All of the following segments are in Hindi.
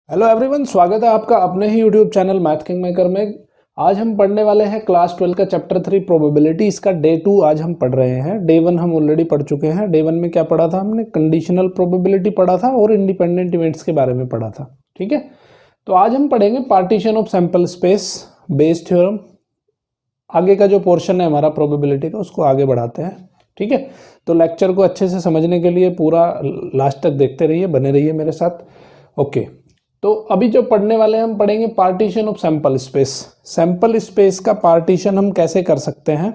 हेलो एवरीवन, स्वागत है आपका अपने ही YouTube channel Math King Maker में। आज हम पढ़ने वाले हैं क्लास 12 का चैप्टर 3 प्रोबेबिलिटी। इसका डे 2 आज हम पढ़ रहे हैं। डे 1 हम ऑलरेडी पढ़ चुके हैं। डे 1 में क्या पढ़ा था हमने? कंडीशनल प्रोबेबिलिटी पढ़ा था और इंडिपेंडेंट इवेंट्स के बारे में पढ़ा था। ठीक है, तो आज हम पढ़ेंगे partition of sample space Bayes theorem. आगे का जो पोर्शन है हमारा प्रोबेबिलिटी का, उसको आगे बढ़ाते हैं। ठीक है, तो लेक्चर को अच्छे से समझने के लिए पूरा लास्ट तक देखते रहिए, बने रहिए मेरे साथ। ओके, तो अभी जो पढ़ने वाले हैं हम पढ़ेंगे partition of sample space. Sample space का पार्टीशन हम कैसे कर सकते हैं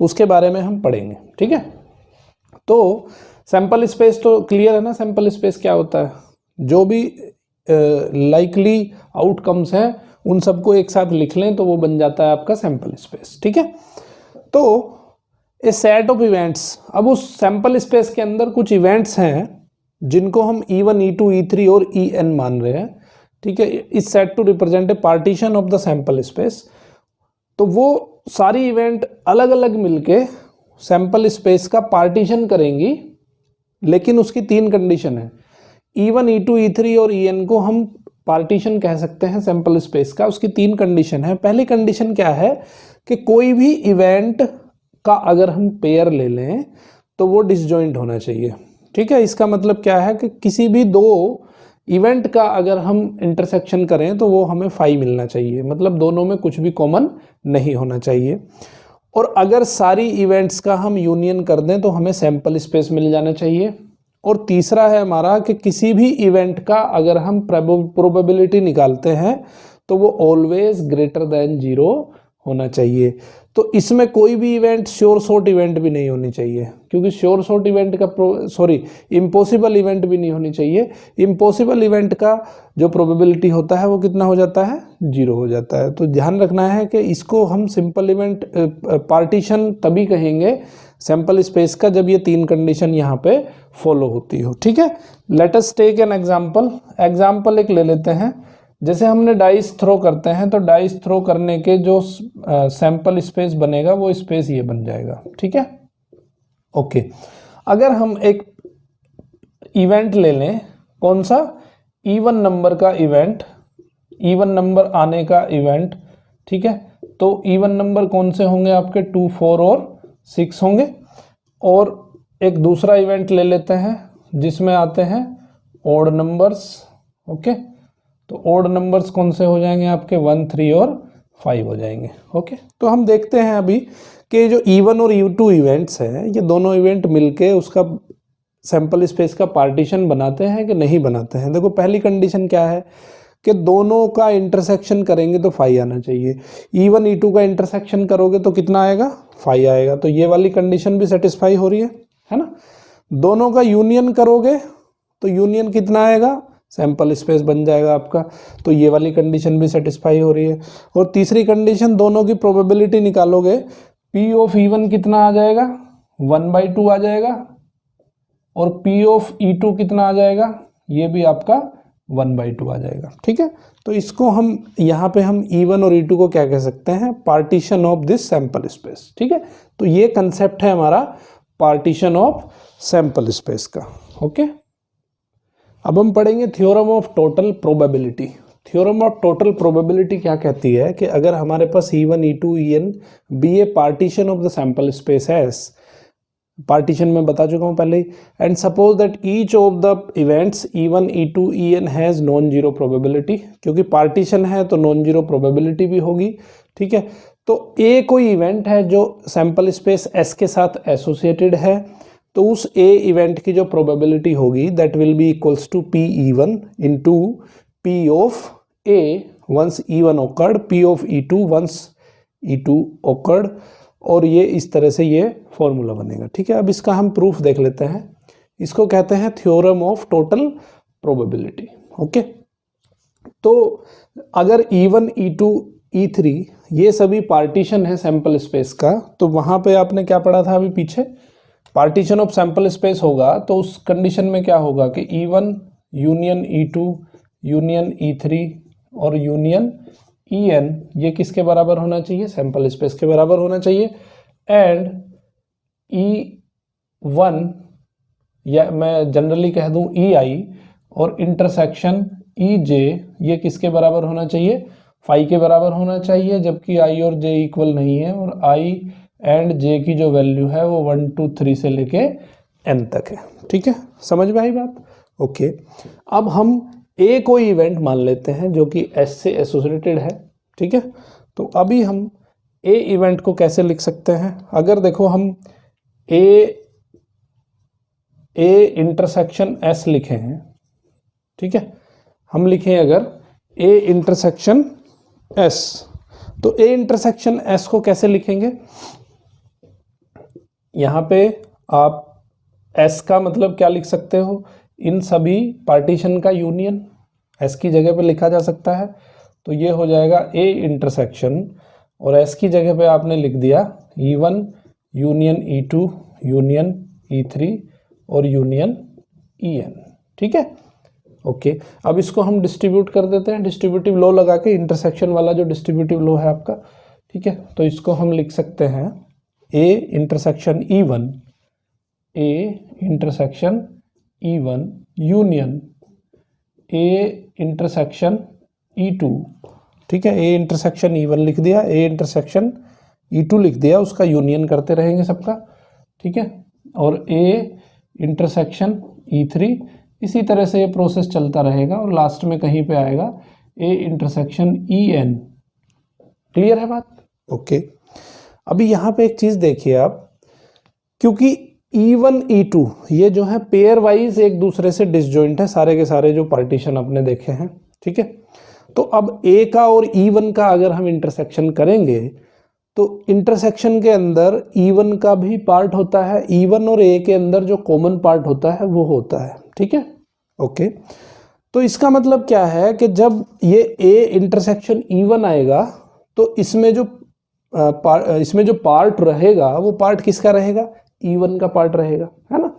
उसके बारे में हम पढ़ेंगे। ठीक है, तो सैंपल स्पेस तो क्लियर है ना। सैंपल स्पेस क्या होता है? जो भी लाइकली आउटकम्स हैं उन सबको एक साथ लिख लें तो वो बन जाता है आपका सैंपल स्पेस। ठीक है, तो ए सेट ऑफ इवेंट्स। अब उस सैंपल स्पेस के अंदर कुछ इवेंट्स हैं जिनको हम E1, E2, E3 और En मान रहे हैं। ठीक है, इस set to represent a partition of the sample space. तो वो सारी इवेंट अलग अलग मिलके सैंपल स्पेस का पार्टीशन करेंगी, लेकिन उसकी तीन कंडीशन है। E1, E2, E3 और En को हम पार्टीशन कह सकते हैं सैंपल स्पेस का। उसकी तीन कंडीशन है। पहली कंडीशन क्या है कि कोई भी इवेंट का अगर हम पेयर ले लें तो वो डिसजॉइंट होना चाहिए। ठीक है, इसका मतलब क्या है कि किसी भी दो इवेंट का अगर हम इंटरसेक्शन करें तो वो हमें फाई मिलना चाहिए, मतलब दोनों में कुछ भी कॉमन नहीं होना चाहिए। और अगर सारी इवेंट्स का हम यूनियन कर दें तो हमें सैंपल स्पेस मिल जाना चाहिए। और तीसरा है हमारा कि किसी भी इवेंट का अगर हम प्रोबेबिलिटी निकालते हैं तो वो ऑलवेज ग्रेटर देन 0 होना चाहिए। तो इसमें कोई भी इवेंट श्योर शॉर्ट इवेंट भी नहीं होनी चाहिए, क्योंकि श्योर शॉर्ट इवेंट का इम्पॉसिबल इवेंट भी नहीं होनी चाहिए। इम्पॉसिबल इवेंट का जो प्रोबेबिलिटी होता है वो कितना हो जाता है? 0 हो जाता है। तो ध्यान रखना है कि इसको हम सिंपल इवेंट पार्टीशन तभी कहेंगे सैंपल स्पेस का जब ये तीन कंडीशन यहाँ पे फॉलो होती हो। ठीक है, let us take an example एक ले लेते हैं। जैसे हमने डाइस थ्रो करते हैं तो डाइस थ्रो करने के जो सैंपल स्पेस बनेगा वो स्पेस ये बन जाएगा। ठीक है, ओके। अगर हम एक इवेंट ले लें, कौन सा? E1 नंबर का इवेंट, E1 नंबर आने का इवेंट। ठीक है, तो E1 नंबर कौन से होंगे आपके? 2, 4 और 6 होंगे। और एक दूसरा इवेंट ले लेते हैं जिसमें आते हैं ऑड नंबर्स। ओके, तो ऑड नंबर्स कौन से हो जाएंगे आपके? 1, 3 और 5 हो जाएंगे। ओके, तो हम देखते हैं अभी कि जो E1 और E2 इवेंट्स हैं, ये दोनों इवेंट मिलके उसका सैंपल स्पेस का पार्टीशन बनाते हैं कि नहीं बनाते हैं। देखो, पहली कंडीशन क्या है कि दोनों का इंटरसेक्शन करेंगे तो 5 आना चाहिए। E1, E2 का इंटरसेक्शन करोगे तो कितना आएगा? 5 आएगा। तो ये वाली कंडीशन भी सेटिस्फाई हो रही है ना। दोनों का यूनियन करोगे तो यूनियन कितना आएगा? सैंपल स्पेस बन जाएगा आपका। तो ये वाली कंडीशन भी सेटिस्फाई हो रही है। और तीसरी कंडीशन, दोनों की प्रोबेबिलिटी निकालोगे, P ऑफ E1 कितना आ जाएगा? 1/2 आ जाएगा। और P ऑफ E2 कितना आ जाएगा? ये भी आपका 1/2 आ जाएगा। ठीक है, तो इसको हम यहाँ पे हम E1 और E2 को क्या कह सकते हैं? Partition of this sample space. ठीक है, तो ये कंसेप्ट है हमारा पार्टीशन ऑफ सैंपल स्पेस का। ओके, अब हम पढ़ेंगे theorem of total probability. Theorem of total probability क्या कहती है कि अगर हमारे पास E1, E2, En be a partition of the sample space S, partition में बता चुका हूं पहले ही, and suppose that each of the events E1, E2, En has non zero probability. क्योंकि पार्टीशन है तो नॉन जीरो प्रोबेबिलिटी भी होगी। ठीक है, तो ए कोई इवेंट है जो सैंपल स्पेस एस के साथ एसोसिएटेड है, तो उस ए इवेंट की जो प्रोबेबिलिटी होगी that will be equals to P(E1) into P of A once E1 occurred, P of E2 once E2 occurred। और ये इस तरह से ये फॉर्मूला बनेगा। ठीक है, अब इसका हम प्रूफ देख लेते हैं। इसको कहते हैं theorem of total probability. Okay, तो अगर E1, E2, E3 ये सभी पार्टीशन है सैंपल स्पेस का, तो वहां पे आपने क्या पढ़ा था अभी पीछे? पार्टीशन ऑफ सैंपल स्पेस होगा तो उस कंडीशन में क्या होगा कि E1 union E2 union E3 और यूनियन En ये किसके बराबर होना चाहिए? सैंपल स्पेस के बराबर होना चाहिए। एंड E1 या मैं जनरली कह दूं EI और इंटरसेक्शन ई जे ये किसके बराबर होना चाहिए, फाई के बराबर होना चाहिए, जबकि आई और जे इक्वल नहीं है और आई एंड जे की जो वैल्यू है वो 1 2 3 से लेके एन तक है। ठीक है, समझ में आई बात? ओके, अब हम ए कोई इवेंट मान लेते हैं जो कि एस से एसोसिएटेड है। ठीक है, तो अभी हम ए इवेंट को कैसे लिख सकते हैं? अगर देखो हम ए इंटरसेक्शन एस लिखे हैं, ठीक है, हम लिखें अगर ए इंटरसेक्शन एस, तो ए इंटरसेक्शन एस को कैसे लिखेंगे? यहां पे आप एस का मतलब क्या लिख सकते हो, इन सभी पार्टीशन का यूनियन एस की जगह पे लिखा जा सकता है। तो ये हो जाएगा ए इंटरसेक्शन और एस की जगह पे आपने लिख दिया E1 union E2 union E3 और यूनियन En। ठीक है, ओके, अब इसको हम डिस्ट्रीब्यूट कर देते हैं, डिस्ट्रीब्यूटिव लॉ लगा के, इंटरसेक्शन वाला जो डिस्ट्रीब्यूटिव लॉ है आपका। ठीक है, तो इसको हम लिख सकते हैं A intersection E1 A intersection E1 union A intersection E2। ठीक है, ए इंटरसेक्शन E1 लिख दिया, ए इंटरसेक्शन E2 लिख दिया, उसका यूनियन करते रहेंगे सबका। ठीक है, और ए इंटरसेक्शन E3, इसी तरह से ये प्रोसेस चलता रहेगा और लास्ट में कहीं पे आएगा ए इंटरसेक्शन En। क्लियर है बात? ओके, अभी यहाँ पे एक चीज देखिए आप, क्योंकि E1 E2 ये जो है पेयर वाइज एक दूसरे से डिसजॉइंट है, सारे के सारे जो पार्टीशन आपने देखे हैं। ठीक है, तो अब ए का और E1 का अगर हम इंटरसेक्शन करेंगे तो इंटरसेक्शन के अंदर E1 का भी पार्ट होता है, E1 और ए के अंदर जो कॉमन पार्ट होता है वो होता है। ठीक है, ओके, तो इसका मतलब क्या है कि जब ये ए इंटरसेक्शन E1 आएगा तो इसमें जो पार्ट रहेगा वो पार्ट किसका रहेगा, E1 का पार्ट रहेगा, है ना।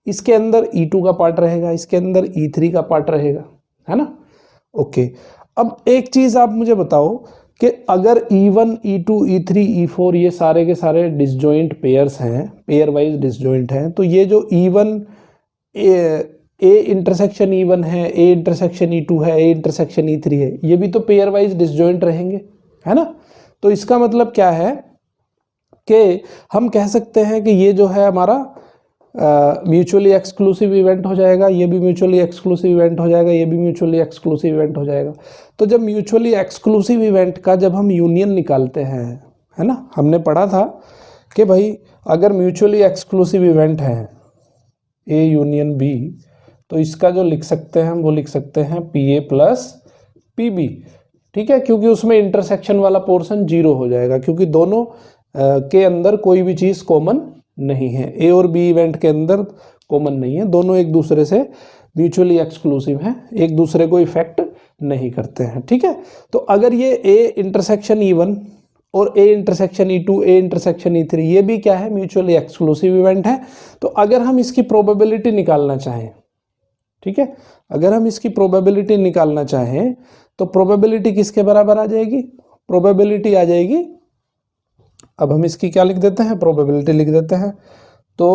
इसके अंदर E2 का पार्ट रहेगा, इसके अंदर E3 का पार्ट रहेगा, है ना। ओके, अब एक चीज आप मुझे बताओ कि अगर E1 E2 E3 E4 ये सारे के सारे डिसजॉइंट पेयर्स हैं, पेयर वाइज डिसजॉइंट हैं, तो ये जो E1 ए इंटरसेक्शन E1 है, ए इंटरसेक्शन E2 है, ए इंटरसेक्शन E3 है, ये भी तो पेयर वाइज डिसजॉइंट रहेंगे, है ना। तो इसका मतलब क्या है कि हम कह सकते हैं कि ये जो है हमारा म्यूचुअली एक्सक्लूसिव इवेंट हो जाएगा, ये भी म्यूचुअली एक्सक्लूसिव इवेंट हो जाएगा, ये भी म्यूचुअली एक्सक्लूसिव इवेंट हो जाएगा। तो जब म्यूचुअली एक्सक्लूसिव इवेंट का जब हम यूनियन निकालते हैं, है ना, हमने पढ़ा था कि भाई अगर म्यूचुअली एक्सक्लूसिव इवेंट है ए यूनियन बी, तो इसका जो लिख सकते हैं हम वो लिख सकते हैं PA प्लस PB। ठीक है, क्योंकि उसमें इंटरसेक्शन वाला पोर्शन 0 हो जाएगा, क्योंकि दोनों के अंदर कोई भी चीज कॉमन नहीं है, ए और बी इवेंट के अंदर कॉमन नहीं है, दोनों एक दूसरे से म्यूचुअली एक्सक्लूसिव हैं, एक दूसरे को इफेक्ट नहीं करते हैं। ठीक है, तो अगर ये ए इंटरसेक्शन E1 और A intersection E2 A intersection E3 ये भी क्या है, म्यूचुअली एक्सक्लूसिव इवेंट है, तो अगर हम इसकी प्रोबेबिलिटी निकालना चाहें, ठीक है, अगर हम इसकी प्रोबेबिलिटी निकालना चाहें तो प्रोबेबिलिटी किसके बराबर आ जाएगी, प्रोबेबिलिटी आ जाएगी, अब हम इसकी क्या लिख देते हैं, प्रोबेबिलिटी लिख देते हैं। तो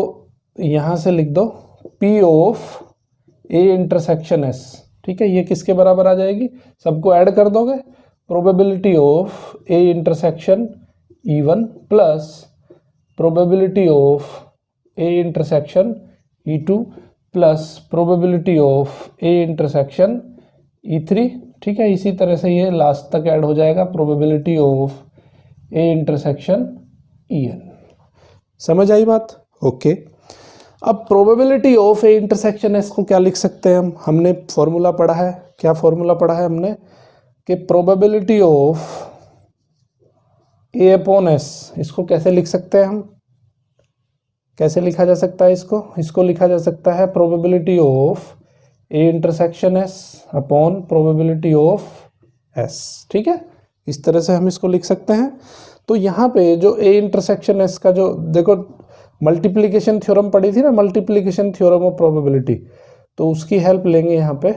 यहां से लिख दो P of A intersection S। ठीक है, ये किसके बराबर आ जाएगी, सबको ऐड कर दोगे, probability of A intersection E1 plus probability of A intersection E2 plus probability of A intersection E3। ठीक है, इसी तरह से ये लास्ट तक ऐड हो जाएगा, probability of A intersection En। समझ आई बात? ओके, अब probability of A intersection S को क्या लिख सकते हैं हम, हमने फॉर्मूला पढ़ा है, क्या फॉर्मूला पढ़ा है हमने कि probability of A upon S, इसको कैसे लिख सकते हैं हम, कैसे लिखा जा सकता है इसको लिखा जा सकता है probability of A intersection S upon probability of S. ठीक है, इस तरह से हम इसको लिख सकते हैं। तो यहाँ पे जो ए इंटरसेक्शन एस का जो देखो मल्टीप्लिकेशन थ्योरम पढ़ी थी ना, मल्टीप्लिकेशन थ्योरम ऑफ प्रोबेबिलिटी, तो उसकी हेल्प लेंगे यहाँ पे,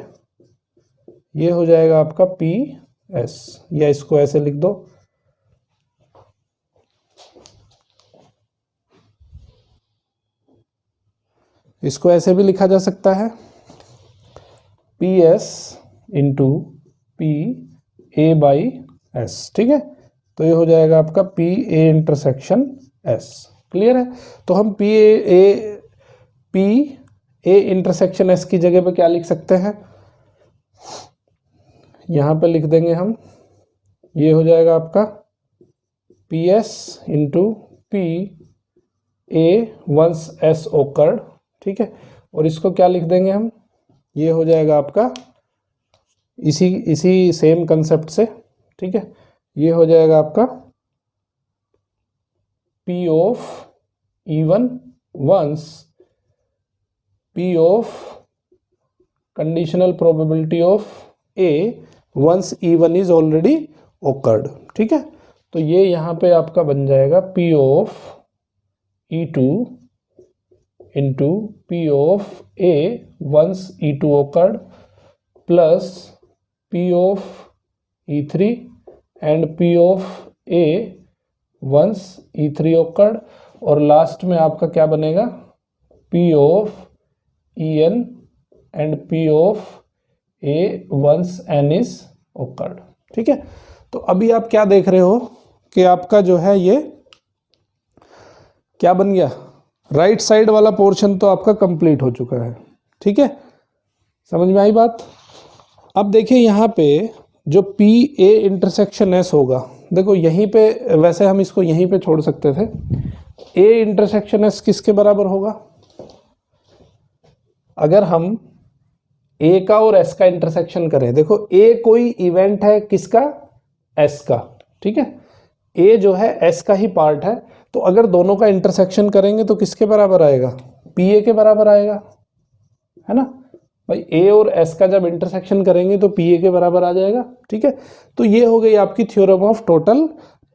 ये हो जाएगा आपका PS, या इसको ऐसे लिख दो इसको ऐसे भी लिखा जा सकता है PS into P A by S. ठीक है, तो ये हो जाएगा आपका P A intersection S. Clear है? तो हम पी ए इंटरसेक्शन एस की जगह पे क्या लिख सकते हैं, यहाँ पे लिख देंगे हम, ये हो जाएगा आपका P S into P A once S occurred. ठीक है, और इसको क्या लिख देंगे हम, ये हो जाएगा आपका इसी सेम कंसेप्ट से। ठीक है, ये हो जाएगा आपका P of event once P of conditional probability of A once event is already occurred. ठीक है, तो ये यहाँ पे आपका बन जाएगा P of E2 into P of A once E2 occurred plus P of E3 and P of A once E3 occurred, और लास्ट में आपका क्या बनेगा, P of En and P of A once N is occurred. ठीक है, तो अभी आप क्या देख रहे हो कि आपका जो है ये क्या बन गया, राइट साइड वाला पोर्शन तो आपका कंप्लीट हो चुका है। ठीक है, समझ में आई बात? अब देखिए यहाँ पे जो पी ए इंटरसेक्शन एस होगा, देखो यहीं पे, वैसे हम इसको यहीं पे छोड़ सकते थे, ए इंटरसेक्शन एस किसके बराबर होगा, अगर हम ए का और एस का इंटरसेक्शन करें, देखो ए कोई इवेंट है किसका, एस का। ठीक है, ए जो है एस का ही पार्ट है, तो अगर दोनों का इंटरसेक्शन करेंगे तो किसके बराबर आएगा, पी ए के बराबर आएगा, है ना भाई। ए और एस का जब इंटरसेक्शन करेंगे तो पी ए के बराबर आ जाएगा। ठीक है, तो ये हो गई आपकी थ्योरम ऑफ टोटल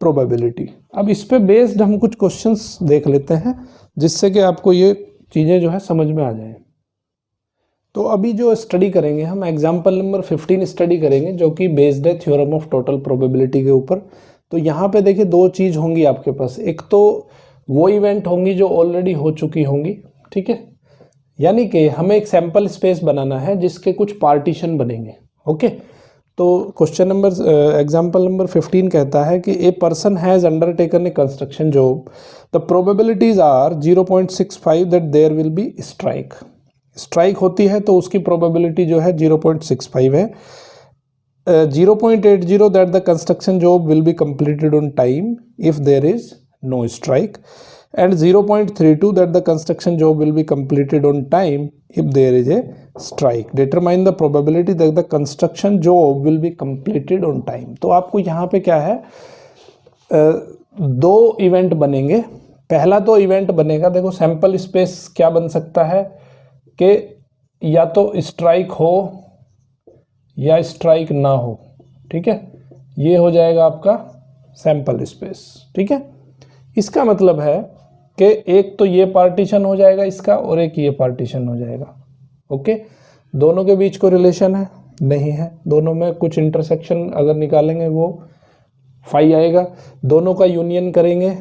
प्रोबेबिलिटी। अब इस पे बेस्ड हम कुछ क्वेश्चंस देख लेते हैं जिससे कि आपको ये चीज़ें जो है समझ में आ जाए। तो अभी जो स्टडी करेंगे हम एग्जाम्पल नंबर 15 स्टडी करेंगे, जो कि बेस्ड है थ्योरम ऑफ टोटल प्रोबेबिलिटी के ऊपर। तो यहाँ पे देखिए दो चीज़ होंगी आपके पास, एक तो वो इवेंट होंगी जो ऑलरेडी हो चुकी होंगी। ठीक है, यानी कि हमें एक सैंपल स्पेस बनाना है जिसके कुछ पार्टीशन बनेंगे। ओके, तो क्वेश्चन नंबर एग्जाम्पल नंबर 15 कहता है कि a person has undertaken a construction job, the probabilities are 0.65 that there will be strike. Strike होती है तो उसकी प्रोबेबिलिटी जो है 0.65 है। 0.80 that the construction job will be completed on time if there is no strike, and 0.32 that the construction job will be completed on time if there is a strike. Determine the probability that the construction job will be completed on time. तो आपको यहाँ पे क्या है, दो इवेंट बनेंगे। पहला तो इवेंट बनेगा, देखो सैंपल स्पेस क्या बन सकता है कि या तो स्ट्राइक हो या स्ट्राइक ना हो। ठीक है, ये हो जाएगा आपका सैंपल स्पेस। ठीक है, इसका मतलब है कि एक तो ये पार्टीशन हो जाएगा इसका और एक ये पार्टीशन हो जाएगा। ओके, दोनों के बीच को रिलेशन है नहीं है, दोनों में कुछ इंटरसेक्शन अगर निकालेंगे वो फाई आएगा, दोनों का यूनियन करेंगे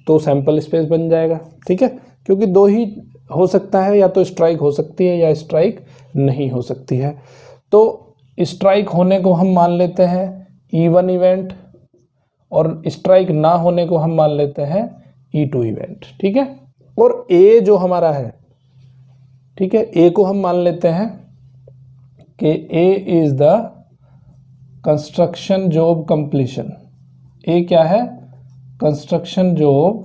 तो सैंपल स्पेस बन जाएगा। ठीक है, क्योंकि दो ही हो सकता है, या तो स्ट्राइक हो सकती है या स्ट्राइक नहीं हो सकती है। तो स्ट्राइक होने को हम मान लेते हैं E1 इवेंट और स्ट्राइक ना होने को हम मान लेते हैं E2 इवेंट। ठीक है, और ए जो हमारा है, ठीक है, ए को हम मान लेते हैं कि a is the construction job completion. A क्या है, कंस्ट्रक्शन जॉब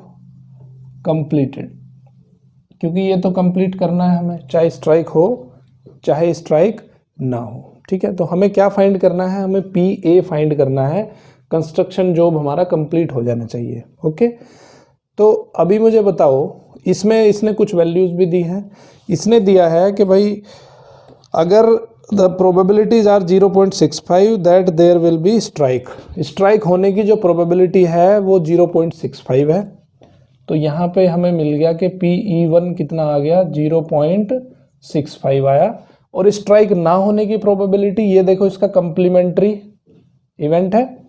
कंप्लीटेड, क्योंकि ये तो कंप्लीट करना है हमें, चाहे स्ट्राइक हो चाहे स्ट्राइक ना हो। ठीक है, तो हमें क्या फाइंड करना है, हमें पी ए फाइंड करना है, कंस्ट्रक्शन जॉब हमारा कंप्लीट हो जाना चाहिए। ओके, तो अभी मुझे बताओ, इसमें इसने कुछ वैल्यूज़ भी दी हैं। इसने दिया है कि भाई अगर the probabilities are 0.65 that there will be strike, strike होने की जो प्रोबेबिलिटी है वो 0.65 है। तो यहाँ पे हमें मिल गया कि PE1 कितना आ गया, 0.65 आया। और स्ट्राइक ना होने की प्रोबेबिलिटी, ये देखो इसका कम्प्लीमेंट्री इवेंट है,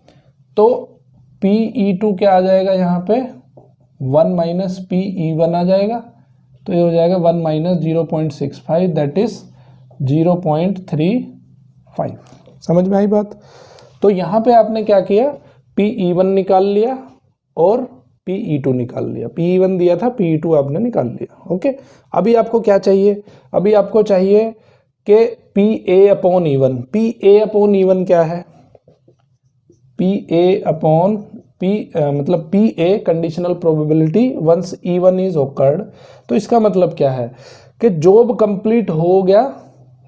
तो PE2 क्या आ जाएगा यहाँ पे, 1 माइनस PE1 आ जाएगा। तो ये हो जाएगा 1 माइनस 0.65 दैट इज 0.35। समझ में आई बात? तो यहाँ पे आपने क्या किया, PE1 निकाल लिया और PE2 निकाल लिया। PE1 दिया था, PE2 आपने निकाल लिया। ओके, अभी आपको क्या चाहिए, अभी आपको चाहिए कि PA/E1। PA/E1 क्या है, मतलब PA conditional probability once E1 is occurred. तो इसका मतलब क्या है कि जॉब कंप्लीट हो गया,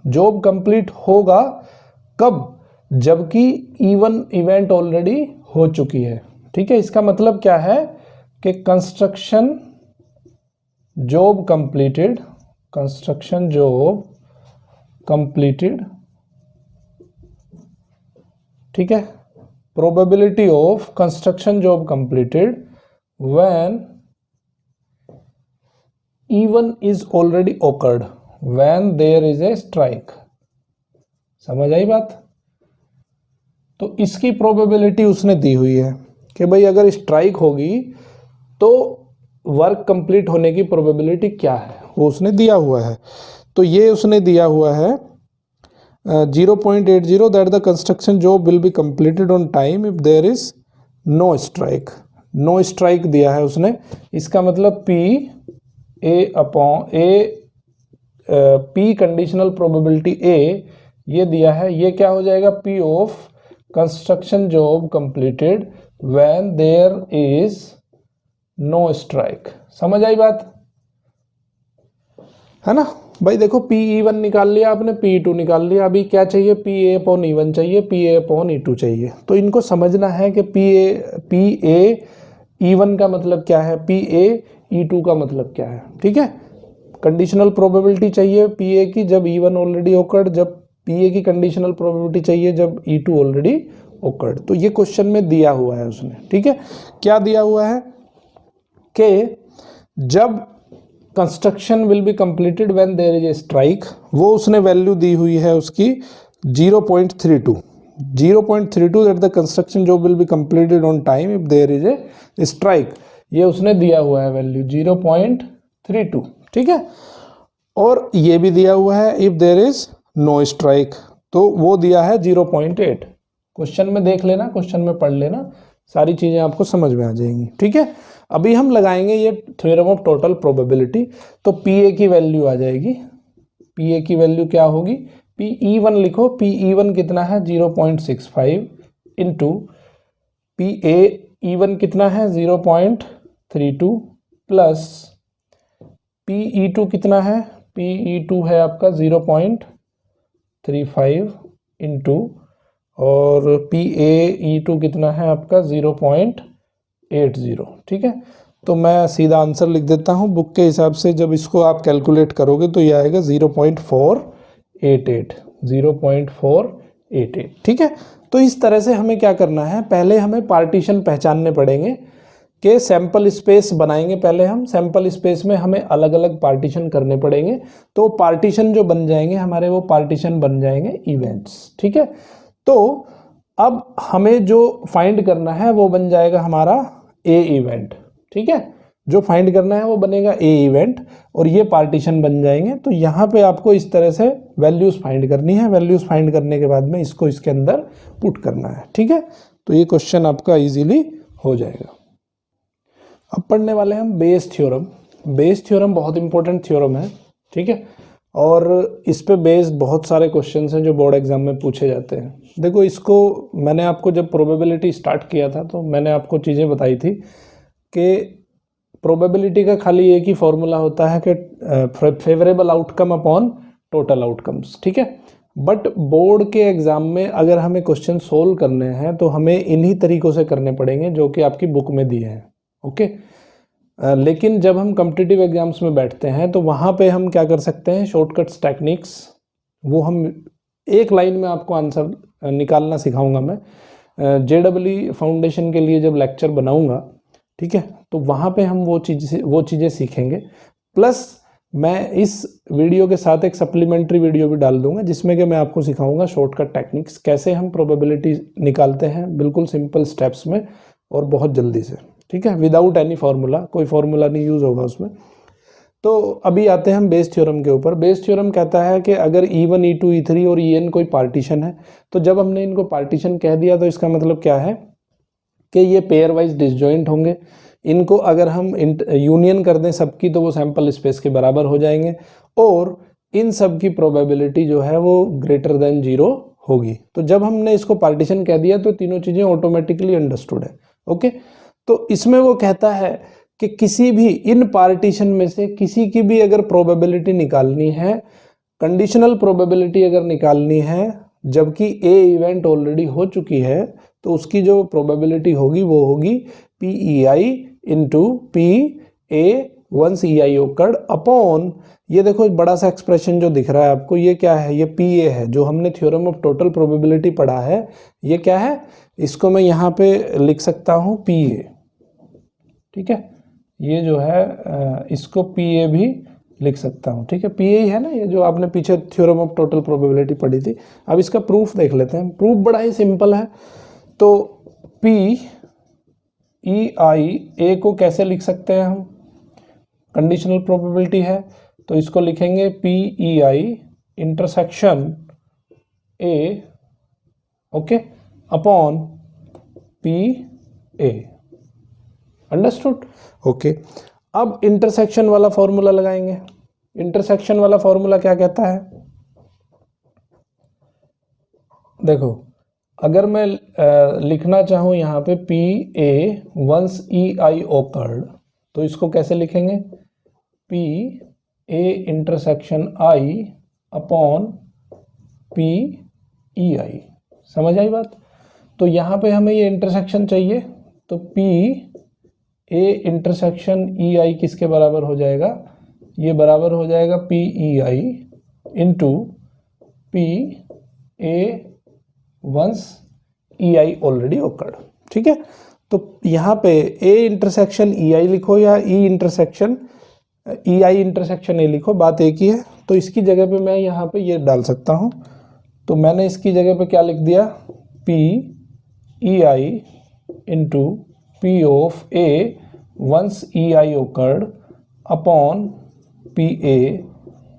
जॉब कंप्लीट होगा कब, जबकि E1 इवेंट ऑलरेडी हो चुकी है। ठीक है, इसका मतलब क्या है कि construction job completed, construction job completed, ठीक है, probability of construction job completed when E1 is already occurred when there is a strike। समझ आई बात? तो इसकी प्रोबेबिलिटी उसने दी हुई है कि भाई अगर स्ट्राइक होगी तो वर्क कंप्लीट होने की प्रोबेबिलिटी क्या है, वो उसने दिया हुआ है। तो ये उसने दिया हुआ है 0.80 that the construction job will be completed on time if there is no strike. No strike दिया है उसने, इसका मतलब P कंडीशनल प्रोबेबिलिटी A ये दिया है, ये क्या हो जाएगा, P of construction job completed when there is no strike. समझ आई बात है ना भाई? देखो PE1 निकाल लिया आपने, PE2 निकाल लिया, अभी क्या चाहिए, PA/E1 चाहिए, PA/E2 चाहिए। तो इनको समझना है कि PA/E1 का मतलब क्या है, PA/E2 का मतलब क्या है। ठीक है, कंडीशनल प्रोबेबिलिटी चाहिए PA की जब E1 ऑलरेडी ओकर्ड, जब PA की कंडीशनल प्रोबेबिलिटी चाहिए जब E2 ऑलरेडी ओकर्ड। तो ये क्वेश्चन में दिया हुआ है उसने। ठीक है, क्या दिया हुआ है कि जब construction will be completed when there is a strike, वो उसने वैल्यू दी हुई है उसकी 0.32 that the construction job will be completed on time if there is a strike. ये उसने दिया हुआ है वैल्यू 0.32। ठीक है, और ये भी दिया हुआ है if there is no strike, तो वो दिया है 0.8। क्वेश्चन में देख लेना, क्वेश्चन में पढ़ लेना, सारी चीजें आपको समझ में आ जाएंगी। ठीक है, अभी हम लगाएंगे ये थ्योरम ऑफ टोटल प्रोबेबिलिटी। तो PA की वैल्यू आ जाएगी, PA की वैल्यू क्या होगी, PE1 लिखो, PE1 कितना है 0.65 इंटू PA/E1 कितना है 0.32 प्लस PE2 कितना है, PE2 है आपका 0.35 इंटू और PA/E2 कितना है आपका 0.80। ठीक है, तो मैं सीधा आंसर लिख देता हूँ बुक के हिसाब से। जब इसको आप कैलकुलेट करोगे तो ये आएगा 0.488। ठीक है, तो इस तरह से हमें क्या करना है, पहले हमें पार्टीशन पहचानने पड़ेंगे कि सैंपल स्पेस बनाएंगे। पहले हम सैंपल स्पेस में हमें अलग अलग पार्टीशन करने पड़ेंगे। तो पार्टीशन जो बन जाएंगे हमारे, वो पार्टीशन बन जाएंगे इवेंट्स। ठीक है, तो अब हमें जो फाइंड करना है वो बन जाएगा हमारा A इवेंट। ठीक है, जो फाइंड करना है वो बनेगा A इवेंट और ये पार्टीशन बन जाएंगे। तो यहाँ पे आपको इस तरह से वैल्यूज फाइंड करनी है। वैल्यूज फाइंड करने के बाद में इसको इसके अंदर पुट करना है। ठीक है, तो ये क्वेश्चन आपका इजीली हो जाएगा। अब पढ़ने वाले हैं हम बेस थ्योरम। बेस थ्योरम बहुत इंपॉर्टेंट थ्योरम है। ठीक है, और इस पे बेस्ड बहुत सारे क्वेश्चंस हैं जो बोर्ड एग्जाम में पूछे जाते हैं। देखो, इसको मैंने आपको जब प्रोबेबिलिटी स्टार्ट किया था तो मैंने आपको चीज़ें बताई थी कि प्रोबेबिलिटी का खाली एक ही फॉर्मूला होता है कि favourable outcome upon total outcomes. ठीक है, बट बोर्ड के एग्जाम में अगर हमें क्वेश्चन सोल्व करने हैं तो हमें इन्हीं तरीकों से करने पड़ेंगे जो कि आपकी बुक में दिए हैं। ओके, लेकिन जब हम कॉम्पिटिटिव एग्जाम्स में बैठते हैं तो वहाँ पे हम क्या कर सकते हैं, शॉर्टकट्स टेक्निक्स, वो हम एक लाइन में आपको आंसर निकालना सिखाऊंगा मैं। JEE फाउंडेशन के लिए जब लेक्चर बनाऊंगा, ठीक है, तो वहाँ पे हम वो चीज़ें सीखेंगे। प्लस मैं इस वीडियो के साथ एक सप्लीमेंट्री वीडियो भी डाल दूंगा जिसमें कि मैं आपको सिखाऊंगा शॉर्टकट टेक्निक्स, कैसे हम प्रोबेबिलिटी निकालते हैं बिल्कुल सिंपल स्टेप्स में और बहुत जल्दी से। ठीक है, विदाउट एनी फार्मूला, कोई फार्मूला नहीं यूज़ होगा उसमें। तो अभी आते हैं हम बेस थ्योरम के ऊपर। बेस थ्योरम कहता है कि अगर E1, E2, E3 और En कोई पार्टीशन है, तो जब हमने इनको पार्टीशन कह दिया तो इसका मतलब क्या है कि ये पेयर वाइज डिसजॉइंट होंगे। इनको अगर हम यूनियन कर दें सबकी तो वो सैंपल स्पेस के बराबर हो जाएंगे और इन सब की प्रोबेबिलिटी जो है वो ग्रेटर देन 0 होगी। तो जब हमने इसको पार्टीशन कह दिया तो तीनों चीज़ें ऑटोमेटिकली अंडरस्टूड है। ओके, तो इसमें वो कहता है कि किसी भी इन पार्टीशन में से किसी की भी अगर प्रोबेबिलिटी निकालनी है, कंडीशनल प्रोबेबिलिटी अगर निकालनी है जबकि ए इवेंट ऑलरेडी हो चुकी है, तो उसकी जो प्रोबेबिलिटी होगी वो होगी PEI into PA once EI occurred upon, ये देखो बड़ा सा एक्सप्रेशन जो दिख रहा है आपको, ये क्या है, ये PA है जो हमने थ्योरम ऑफ टोटल प्रोबेबिलिटी पढ़ा है। ये क्या है, इसको मैं यहाँ पे लिख सकता हूँ PA, ठीक है, ये जो है इसको PA भी लिख सकता हूँ, ठीक है, PA ही है ना, ये जो आपने पीछे थ्योरम ऑफ टोटल प्रोबेबिलिटी पढ़ी थी। अब इसका प्रूफ देख लेते हैं। प्रूफ बड़ा ही सिंपल है। तो PEI A को कैसे लिख सकते हैं हम, कंडीशनल प्रोबेबिलिटी है तो इसको लिखेंगे PEI intersection A, okay, upon PA, understood. Okay, अब इंटरसेक्शन वाला फॉर्मूला लगाएंगे। इंटरसेक्शन वाला फॉर्मूला क्या कहता है, देखो अगर मैं लिखना चाहूँ यहाँ पे PA वंस EI ओकर्ड, तो इसको कैसे लिखेंगे, PA intersection I upon PEI। समझ आई बात। तो यहाँ पे हमें ये इंटरसेक्शन चाहिए, तो PA इंटरसेक्शन EI किसके बराबर हो जाएगा, ये बराबर हो जाएगा PEI into PA once EI already occurred, ठीक है। तो यहाँ पे A इंटरसेक्शन EI लिखो या EI इंटरसेक्शन A लिखो, बात एक ही है। तो इसकी जगह पे मैं यहाँ पे ये डाल सकता हूँ, तो मैंने इसकी जगह पे क्या लिख दिया, PEI into P of A once EI occurred upon PA,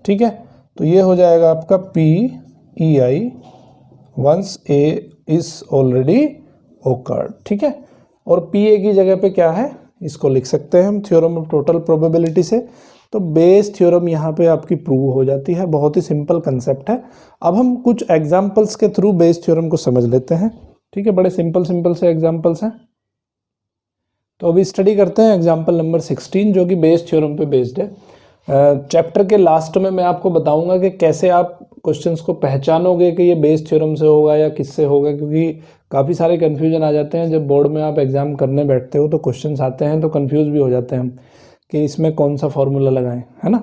ठीक है। तो ये हो जाएगा आपका PEI once A is already occurred, ठीक है। और PA की जगह पे क्या है, इसको लिख सकते हैं हम थ्योरम ऑफ टोटल प्रोबेबिलिटी से। तो बेस थ्योरम यहाँ पे आपकी प्रूव हो जाती है। बहुत ही सिंपल कंसेप्ट है। अब हम कुछ एग्जांपल्स के थ्रू बेस थ्योरम को समझ लेते हैं, ठीक है। बड़े सिंपल से एग्जांपल्स हैं। तो अभी स्टडी करते हैं एग्जाम्पल नंबर 16 जो कि बेस थ्योरम पे बेस्ड है। चैप्टर के लास्ट में मैं आपको बताऊंगा कि कैसे आप क्वेश्चंस को पहचानोगे कि ये बेस थ्योरम से होगा या किससे होगा, क्योंकि काफ़ी सारे कन्फ्यूजन आ जाते हैं जब बोर्ड में आप एग्ज़ाम करने बैठते हो तो क्वेश्चंस आते हैं तो कन्फ्यूज़ भी हो जाते हैं हम कि इसमें कौन सा फॉर्मूला लगाएं, है ना।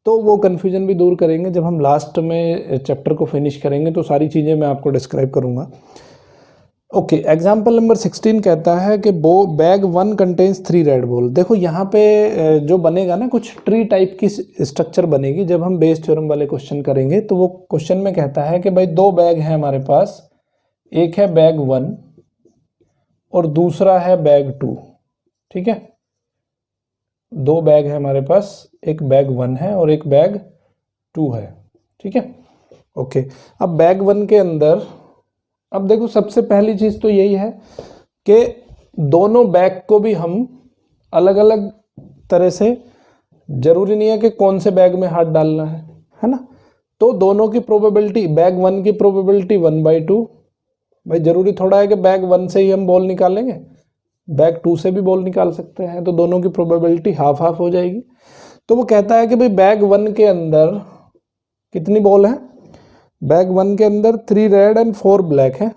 तो वो कन्फ्यूजन भी दूर करेंगे जब हम लास्ट में चैप्टर को फिनिश करेंगे, तो सारी चीज़ें मैं आपको डिस्क्राइब करूँगा। ओके, एग्जाम्पल नंबर 16 कहता है कि बैग 1 कंटेन्स 3 रेड बॉल। देखो यहाँ पे जो बनेगा ना, कुछ ट्री टाइप की स्ट्रक्चर बनेगी जब हम बेस थ्योरम वाले क्वेश्चन करेंगे। तो वो क्वेश्चन में कहता है कि भाई 2 बैग हैं हमारे पास, एक है बैग 1 और दूसरा है बैग 2, ठीक है। 2 बैग है हमारे पास, एक बैग 1 है और एक बैग 2 है, ठीक है। ओके, अब बैग 1 के अंदर, अब देखो सबसे पहली चीज़ तो यही है कि दोनों बैग को भी हम अलग अलग तरह से, जरूरी नहीं है कि कौन से बैग में हाथ डालना है ना। तो दोनों की प्रोबेबिलिटी, बैग 1 की प्रोबेबिलिटी 1/2, भाई ज़रूरी थोड़ा है कि बैग 1 से ही हम बॉल निकालेंगे, बैग 2 से भी बॉल निकाल सकते हैं, तो दोनों की प्रोबेबिलिटी हाफ हाफ हो जाएगी। तो वो कहता है कि भाई बैग 1 के अंदर कितनी बॉल है, बैग 1 के अंदर 3 रेड एंड 4 ब्लैक है।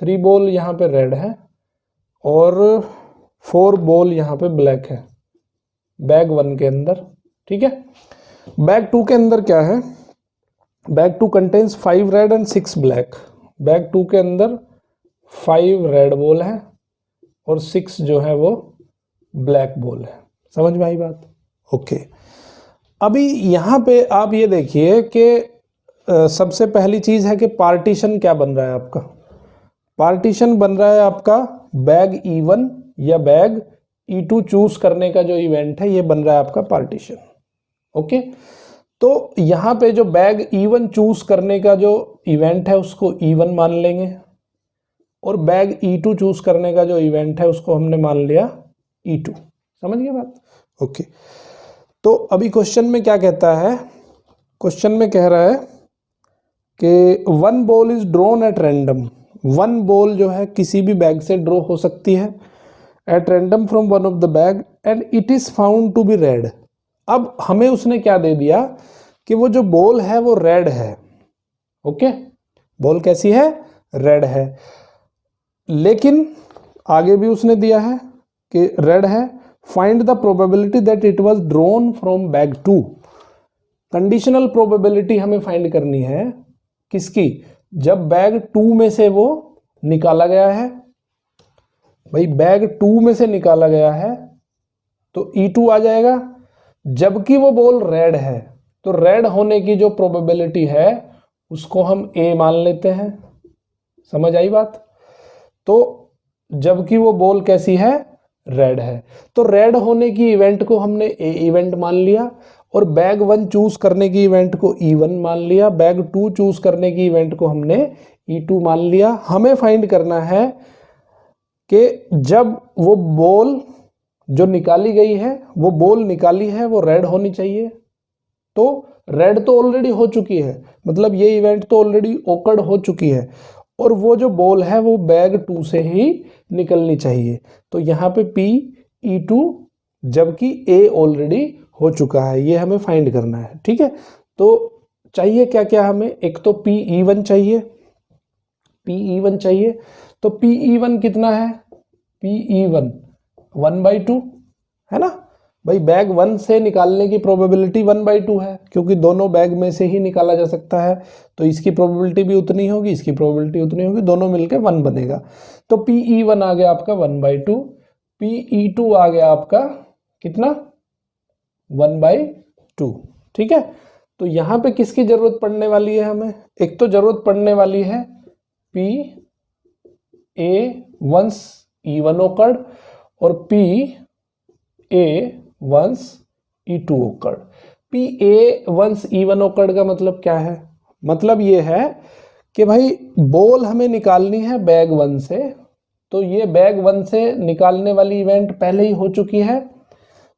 3 बॉल यहाँ पे रेड है और 4 बॉल यहाँ पे ब्लैक है बैग 1 के अंदर, ठीक है। बैग 2 के अंदर क्या है, bag 2 contains 5 red and 6 black. Bag 2 के अंदर 5 रेड बॉल है और 6 जो है वो ब्लैक बॉल है। समझ में आई बात। ओके, अभी यहाँ पे आप ये देखिए कि सबसे पहली चीज़ है कि पार्टीशन क्या बन रहा है आपका, पार्टीशन बन रहा है आपका बैग E1 या बैग E2 चूज करने का जो इवेंट है ये बन रहा है आपका पार्टीशन। ओके, तो यहाँ पे जो बैग E1 चूज करने का जो इवेंट है उसको E1 मान लेंगे, और बैग E2 चूज करने का जो इवेंट है उसको हमने मान लिया E2। समझ गए बात? ओके, तो अभी क्वेश्चन में क्या कहता है? क्वेश्चन में कह रहा है कि one ball is drawn at random. One ball जो है किसी भी बैग से ड्रॉ हो सकती है at random from one of the bag and it is found to be red. अब हमें उसने क्या दे दिया कि वो जो बॉल है वो रेड है। ओके, बॉल कैसी है? रेड है। लेकिन आगे भी उसने दिया है कि रेड है। Find the probability that it was drawn from bag 2। Conditional probability हमें फाइंड करनी है किसकी? जब बैग 2 में से वो निकाला गया है। भाई बैग 2 में से निकाला गया है तो E2 आ जाएगा, जबकि वो बॉल रेड है तो रेड होने की जो प्रोबेबिलिटी है उसको हम A मान लेते हैं। समझ आई बात? तो जबकि वो बॉल कैसी है? रेड है, तो रेड होने की इवेंट को हमने A इवेंट मान लिया, और बैग 1 चूज करने की इवेंट को E1 मान लिया, बैग 2 चूज करने की इवेंट को हमने E2 मान लिया। हमें फाइंड करना है कि जब वो बॉल जो निकाली गई है, वो बॉल निकाली है वो रेड होनी चाहिए, तो रेड तो ऑलरेडी हो चुकी है, मतलब ये इवेंट तो ऑलरेडी ओकर्ड हो चुकी है, और वो जो बॉल है वो बैग 2 से ही निकलनी चाहिए। तो यहाँ पे P E2 जबकि A ऑलरेडी हो चुका है, ये हमें फाइंड करना है। ठीक है, तो चाहिए क्या क्या हमें? एक तो P E1 चाहिए, P E1 चाहिए। तो P E1 कितना है? P E1 1/2 है ना भाई। बैग 1 से निकालने की प्रोबेबिलिटी 1/2 है, क्योंकि दोनों बैग में से ही निकाला जा सकता है, तो इसकी प्रोबेबिलिटी भी उतनी होगी, इसकी प्रोबेबिलिटी उतनी होगी, दोनों मिलके 1 बनेगा। तो P E1 आ गया आपका 1/2, P E2 आ गया आपका कितना? 1/2। ठीक है, तो यहाँ पे किसकी जरूरत पड़ने वाली है हमें? एक तो जरूरत पड़ने वाली है P A once E1 occurred और P A once E2 occurred. P A once E1 occurred का मतलब क्या है? मतलब ये है कि भाई बॉल हमें निकालनी है बैग 1 से, तो ये बैग 1 से निकालने वाली इवेंट पहले ही हो चुकी है,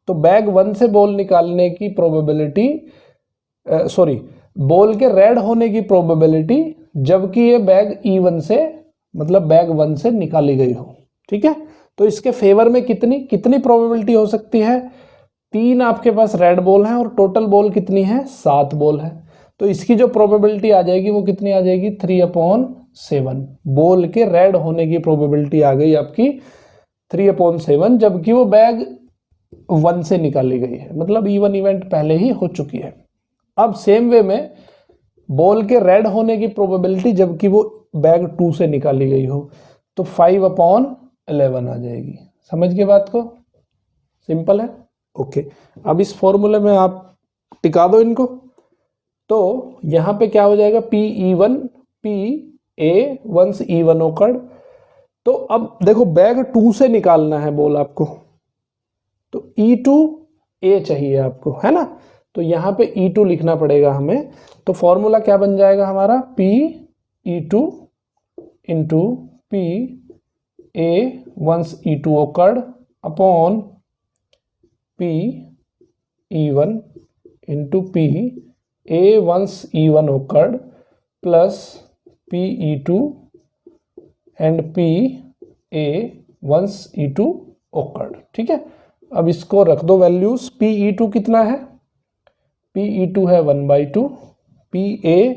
तो बैग 1 से बॉल निकालने की प्रोबेबिलिटी बॉल के रेड होने की प्रोबेबिलिटी जबकि ये बैग E1 से मतलब बैग 1 से निकाली गई हो। ठीक है, तो इसके फेवर में कितनी प्रोबेबिलिटी हो सकती है? 3 आपके पास रेड बॉल है और टोटल बॉल कितनी है? 7 बॉल है, तो इसकी जो प्रोबेबिलिटी आ जाएगी वो कितनी आ जाएगी? 3/7। बॉल के रेड होने की प्रोबेबिलिटी आ गई आपकी 3/7, जबकि वो बैग 1 से निकाली गई है, मतलब E1 इवेंट पहले ही हो चुकी है। अब सेम वे में बॉल के रेड होने की प्रोबेबिलिटी जबकि वो बैग 2 से निकाली गई हो, तो 5/11 आ जाएगी। समझ गए बात को? सिंपल है। ओके, अब इस फॉर्मूले में आप टिका दो इनको, तो यहां पे क्या हो जाएगा? P E1 P A once E1 occurred. तो अब देखो बैग 2 से निकालना है बॉल आपको, तो E2 A चाहिए आपको, है ना? तो यहाँ पे E2 लिखना पड़ेगा हमें। तो फॉर्मूला क्या बन जाएगा हमारा? P E2 into P A once E2 occurred upon P E1 into P A once E1 occurred plus P E2 and P A once E2 occurred. ठीक है, अब इसको रख दो वैल्यूज। P E2 कितना है? P E2 है 1/2, P A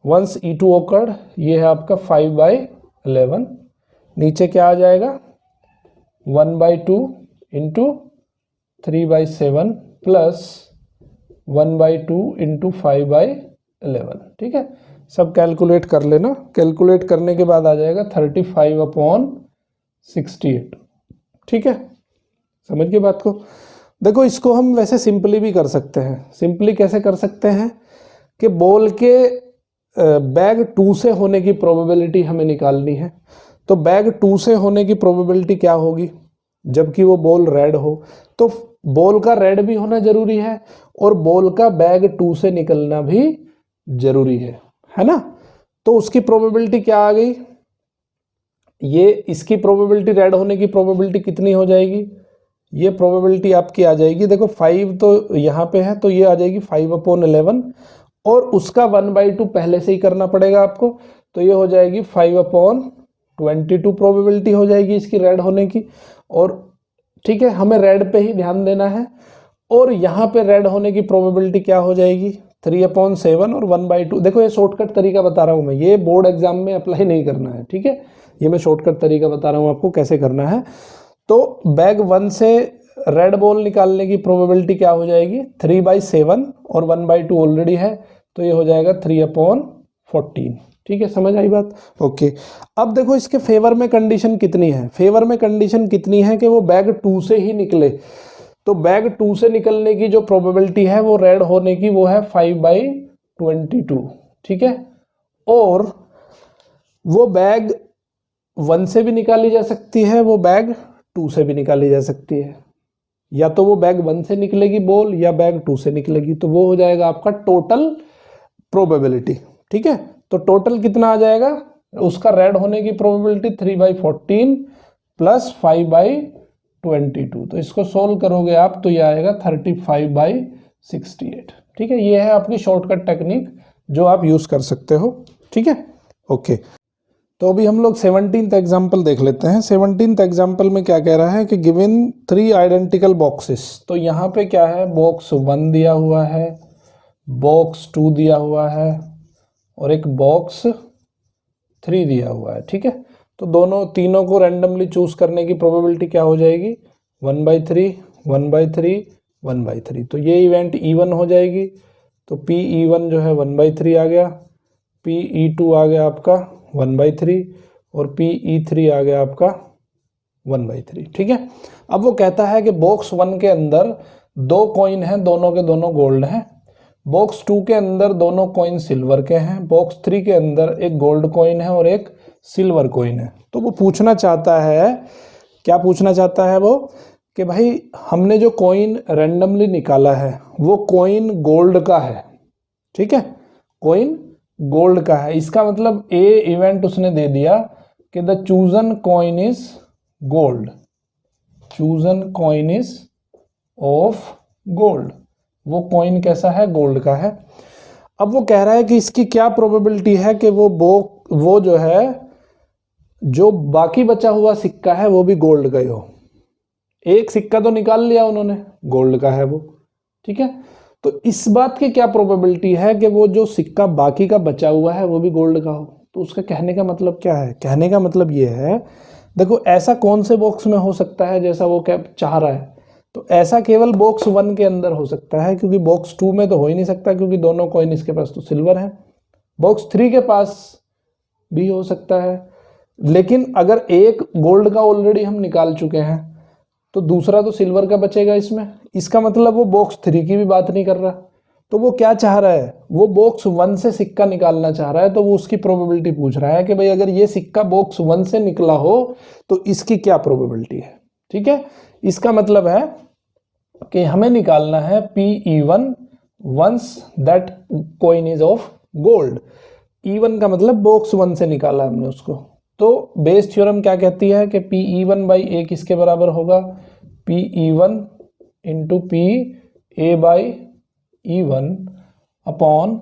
once E2 occurred ये है आपका 5/11। नीचे क्या आ जाएगा? 1/2 इंटू 3/7 प्लस 1/2 इंटू 5/11। ठीक है, सब कैलकुलेट कर लेना। कैलकुलेट करने के बाद आ जाएगा 35/68। ठीक है, समझ गए बात को? देखो इसको हम वैसे सिंपली भी कर सकते हैं। सिंपली कैसे कर सकते हैं कि बॉल के बैग 2 से होने की प्रोबेबिलिटी हमें निकालनी है, तो बैग 2 से होने की प्रोबेबिलिटी क्या होगी? जबकि वो बॉल रेड हो। तो बॉल का रेड भी होना जरूरी है और बॉल का बैग 2 से निकलना भी जरूरी है ना। तो उसकी प्रोबेबिलिटी क्या आ गई, ये इसकी प्रोबेबिलिटी रेड होने की प्रोबेबिलिटी कितनी हो जाएगी, ये प्रोबेबिलिटी आपकी आ जाएगी, देखो 5 तो यहाँ पे है तो ये आ जाएगी 5/11 और उसका 1/2 पहले से ही करना पड़ेगा आपको, तो ये हो जाएगी 5/22 प्रोबेबिलिटी हो जाएगी इसकी रेड होने की। और ठीक है, हमें रेड पे ही ध्यान देना है और यहाँ पे रेड होने की प्रोबेबिलिटी क्या हो जाएगी 3/7 और 1/2। देखो ये शॉर्टकट तरीका बता रहा हूँ मैं, ये बोर्ड एग्जाम में अप्लाई नहीं करना है, ठीक है, ये मैं शॉर्टकट तरीका बता रहा हूँ आपको कैसे करना है। तो बैग 1 से रेड बॉल निकालने की प्रोबेबिलिटी क्या हो जाएगी 3/7 और 1/2 ऑलरेडी है, तो ये हो जाएगा 3/14। ठीक है, समझ आई बात। ओके, अब देखो इसके फेवर में कंडीशन कितनी है, फेवर में कंडीशन कितनी है कि वो बैग 2 से ही निकले। तो बैग 2 से निकलने की जो प्रोबेबिलिटी है वो रेड होने की वो है 5/22। ठीक है, और वो बैग 1 से भी निकाली जा सकती है, वो बैग 2 से भी निकाली जा सकती है, या तो वो बैग 1 से निकलेगी बॉल या बैग 2 से निकलेगी, तो वो हो जाएगा आपका टोटल प्रोबेबिलिटी। ठीक है, तो टोटल कितना आ जाएगा, उसका रेड होने की प्रोबेबिलिटी 3/14 प्लस 5/22। तो इसको सोल्व करोगे आप तो ये आएगा 35/68। ठीक है, ये है आपकी शॉर्टकट टेक्निक जो आप यूज कर सकते हो। ठीक है, ओके। तो अभी हम लोग 17th एग्जाम्पल देख लेते हैं। 17th एग्जाम्पल में क्या कह रहा है कि गिवन 3 आइडेंटिकल बॉक्सेस। तो यहाँ पे क्या है, बॉक्स 1 दिया हुआ है, बॉक्स 2 दिया हुआ है और एक बॉक्स 3 दिया हुआ है। ठीक है, तो तीनों को रैंडमली चूज करने की प्रोबेबिलिटी क्या हो जाएगी 1/3 1/3 1/3। तो ये इवेंट इवन हो जाएगी, तो P(E1) जो है 1/3 आ गया, P(E2) आ गया आपका 1/3 और P(E3) आ गया आपका 1/3। ठीक है, अब वो कहता है कि बॉक्स 1 के अंदर 2 कॉइन हैं, दोनों के दोनों गोल्ड हैं। बॉक्स 2 के अंदर दोनों कॉइन सिल्वर के हैं। बॉक्स 3 के अंदर एक गोल्ड कॉइन है और एक सिल्वर कॉइन है। तो वो पूछना चाहता है, क्या पूछना चाहता है वो, कि भाई हमने जो कॉइन रैंडमली निकाला है वो कॉइन गोल्ड का है। ठीक है, कॉइन गोल्ड का है, इसका मतलब ए इवेंट उसने दे दिया कि the chosen coin is gold, chosen coin is of gold, वो कॉइन कैसा है, गोल्ड का है। अब वो कह रहा है कि इसकी क्या प्रोबेबिलिटी है कि वो जो है, जो बाकी बचा हुआ सिक्का है वो भी गोल्ड का ही हो। एक सिक्का तो निकाल लिया उन्होंने, गोल्ड का है वो। ठीक है, तो इस बात की क्या प्रोबेबिलिटी है कि वो जो सिक्का बाकी का बचा हुआ है वो भी गोल्ड का हो। तो उसका कहने का मतलब क्या है, कहने का मतलब ये है, देखो ऐसा कौन से बॉक्स में हो सकता है जैसा वो क्या चाह रहा है, तो ऐसा केवल बॉक्स 1 के अंदर हो सकता है, क्योंकि बॉक्स 2 में तो हो ही नहीं सकता, क्योंकि दोनों कॉइन इसके पास तो सिल्वर है। बॉक्स 3 के पास भी हो सकता है, लेकिन अगर एक गोल्ड का ऑलरेडी हम निकाल चुके हैं तो दूसरा तो सिल्वर का बचेगा इसमें। इसका मतलब वो बॉक्स 3 की भी बात नहीं कर रहा। तो वो क्या चाह रहा है, वो बॉक्स 1 से सिक्का निकालना चाह रहा है, तो वो उसकी प्रोबेबिलिटी पूछ रहा है कि भाई अगर ये सिक्का बॉक्स 1 से निकला हो तो इसकी क्या प्रोबेबिलिटी है। ठीक है, इसका मतलब है कि हमें निकालना है P(E1) once that coin is of gold. E1 का मतलब बॉक्स 1 से निकाला हमने उसको। तो बेस थ्योरम क्या कहती है कि P(E1)/A किसके बराबर होगा, P(E1) into P(A)/E1 upon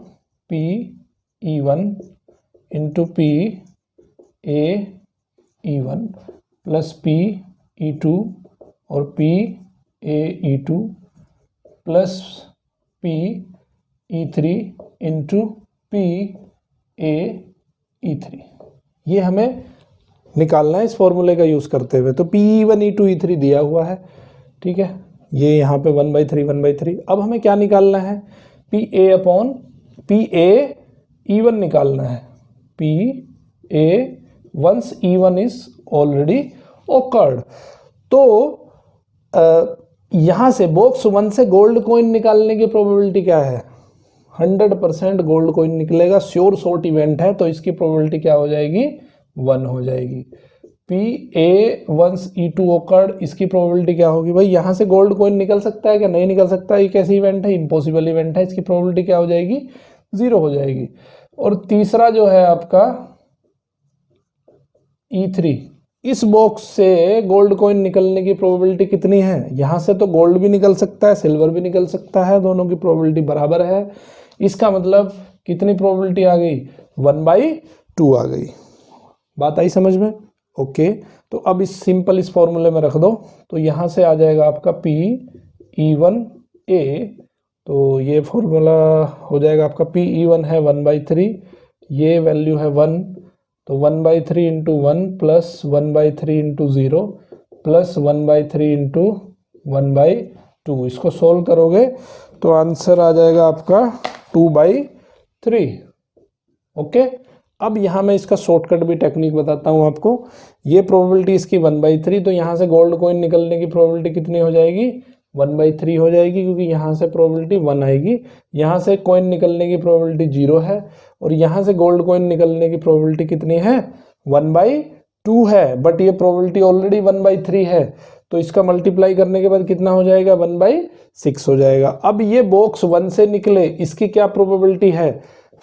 P(E1) into P(A)/E1 plus P(E2) और P(A)/E2 plus P(E3) into P(A)/E3। ये हमें निकालना है इस फॉर्मूले का यूज करते हुए। तो P(E1), E2, E3 दिया हुआ है। ठीक है, ये यहाँ पे 1/3 1/3। अब हमें क्या निकालना है, P(A)/E1 निकालना है। P(A) once E1 is already occurred। तो यहां से बॉक्स 1 से गोल्ड कॉइन निकालने की प्रोबेबिलिटी क्या है, 100% गोल्ड कॉइन निकलेगा, श्योर शॉर्ट इवेंट है, तो इसकी प्रोबेबिलिटी क्या हो जाएगी 1 हो जाएगी। PA1E2 occurred, इसकी प्रोबेबिलिटी क्या होगी भाई? यहाँ से गोल्ड कॉइन निकल सकता है क्या? नहीं निकल सकता। ये कैसी इवेंट है? इम्पॉसिबल इवेंट है। इसकी प्रोबेबिलिटी क्या हो जाएगी? 0 हो जाएगी। और तीसरा जो है आपका E3, इस बॉक्स से गोल्ड कॉइन निकलने की प्रोबेबिलिटी कितनी है? यहाँ से तो गोल्ड भी निकल सकता है, सिल्वर भी निकल सकता है, दोनों की प्रोबेबिलिटी बराबर है। इसका मतलब कितनी प्रोबेबिलिटी आ गई? 1/2 आ गई। बात आई समझ में? ओके, तो अब इस सिंपल इस फॉर्मूले में रख दो, तो यहाँ से आ जाएगा आपका PE1A, तो ये फॉर्मूला हो जाएगा आपका PE1 है 1/3, ये वैल्यू है 1, तो 1/3 into 1 plus 1/3 into 0 plus 1/3 into 1/2, इसको सोल्व करोगे तो आंसर आ जाएगा आपका 2/3। ओके, अब यहाँ मैं इसका शॉर्टकट भी टेक्निक बताता हूँ आपको। ये प्रोबेबिलिटी इसकी 1/3, तो यहाँ से गोल्ड कॉइन निकलने की प्रोबेबिलिटी कितनी हो जाएगी? 1/3 हो जाएगी, क्योंकि यहाँ से प्रोबेबिलिटी 1 आएगी। यहाँ से कॉइन निकलने की प्रोबेबिलिटी 0 है, और यहाँ से गोल्ड कॉइन निकलने की प्रोबेबिलिटी कितनी है? 1/2 है, बट ये प्रोबेबिलिटी ऑलरेडी 1/3 है, तो इसका मल्टीप्लाई करने के बाद कितना हो जाएगा? 1/6 हो जाएगा। अब ये बॉक्स 1 से निकले, इसकी क्या प्रोबेबिलिटी है?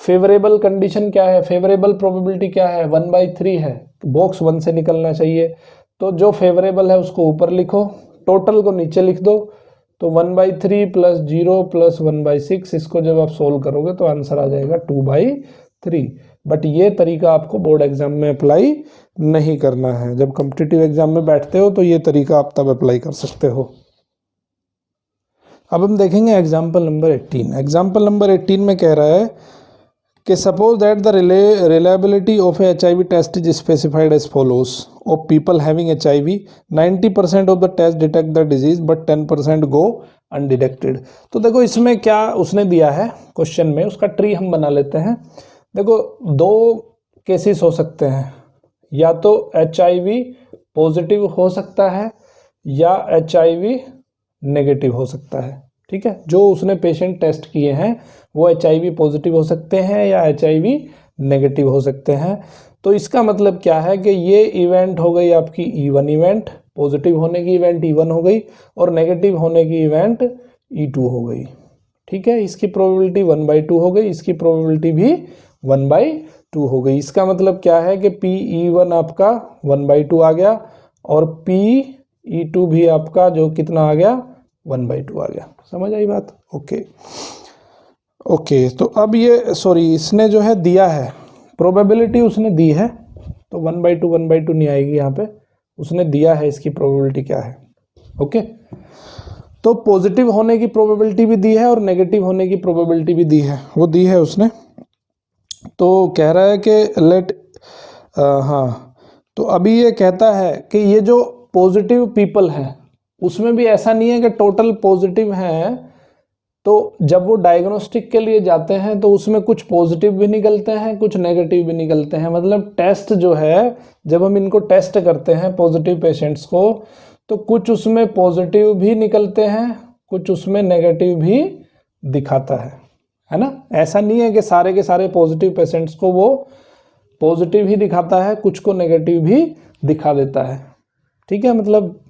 फेवरेबल कंडीशन क्या है? फेवरेबल प्रोबेबिलिटी क्या है? 1/3 है, बॉक्स 1 से निकलना चाहिए। तो जो फेवरेबल है उसको ऊपर लिखो, टोटल को नीचे लिख दो, तो 1/3 प्लस 0 प्लस 1/6, इसको जब आप सोल्व करोगे तो आंसर आ जाएगा 2/3। बट ये तरीका आपको बोर्ड एग्जाम में अप्लाई नहीं करना है। जब कॉम्पिटिटिव एग्जाम में बैठते हो तो ये तरीका आप तब अप्लाई कर सकते हो। अब हम देखेंगे एग्जाम्पल नंबर 18। एग्जाम्पल नंबर 18 में कह रहा है कि suppose that the reliability of a HIV test is specified as follows. Of people having HIV 90% of the test detect the disease but 10% go undetected. तो देखो इसमें क्या उसने दिया है क्वेश्चन में, उसका ट्री हम बना लेते हैं। देखो दो केसेस हो सकते हैं, या तो HIV पॉजिटिव हो सकता है या HIV नेगेटिव हो सकता है। ठीक है, जो उसने पेशेंट टेस्ट किए हैं वो HIV पॉजिटिव हो सकते हैं या HIV नेगेटिव हो सकते हैं। तो इसका मतलब क्या है कि ये इवेंट हो गई आपकी E1 इवेंट, पॉजिटिव होने की इवेंट E1 हो गई, और नेगेटिव होने की इवेंट E2 हो गई। ठीक है, इसकी प्रोबेबिलिटी 1/2 हो गई, इसकी प्रोबेबिलिटी भी 1/2 हो गई। इसका मतलब क्या है कि PE1 आपका 1/2 आ गया, और PE2 भी आपका जो कितना आ गया? 1/2 आ गया। समझ आई बात? ओके, तो अब ये सॉरी इसने जो है दिया है प्रोबेबिलिटी, उसने दी है, तो 1/2 नहीं आएगी यहाँ पे, उसने दिया है इसकी प्रोबेबिलिटी क्या है। ओके, तो पॉजिटिव होने की प्रोबेबिलिटी भी दी है और नेगेटिव होने की प्रोबेबिलिटी भी दी है, वो दी है उसने। तो कह रहा है कि हाँ, तो अभी ये कहता है कि ये जो पॉजिटिव पीपल हैं उसमें भी ऐसा नहीं है कि टोटल पॉजिटिव हैं, तो जब वो डायग्नोस्टिक के लिए जाते हैं तो उसमें कुछ पॉजिटिव भी निकलते हैं, कुछ नेगेटिव भी निकलते हैं। मतलब टेस्ट जो है, जब हम इनको टेस्ट करते हैं पॉजिटिव पेशेंट्स को, तो कुछ उसमें पॉजिटिव भी निकलते हैं, कुछ उसमें नेगेटिव भी दिखाता है ना। ऐसा नहीं है कि सारे के सारे पॉजिटिव पेशेंट्स को वो पॉजिटिव ही दिखाता है, कुछ को नेगेटिव भी दिखा देता है। ठीक है, मतलब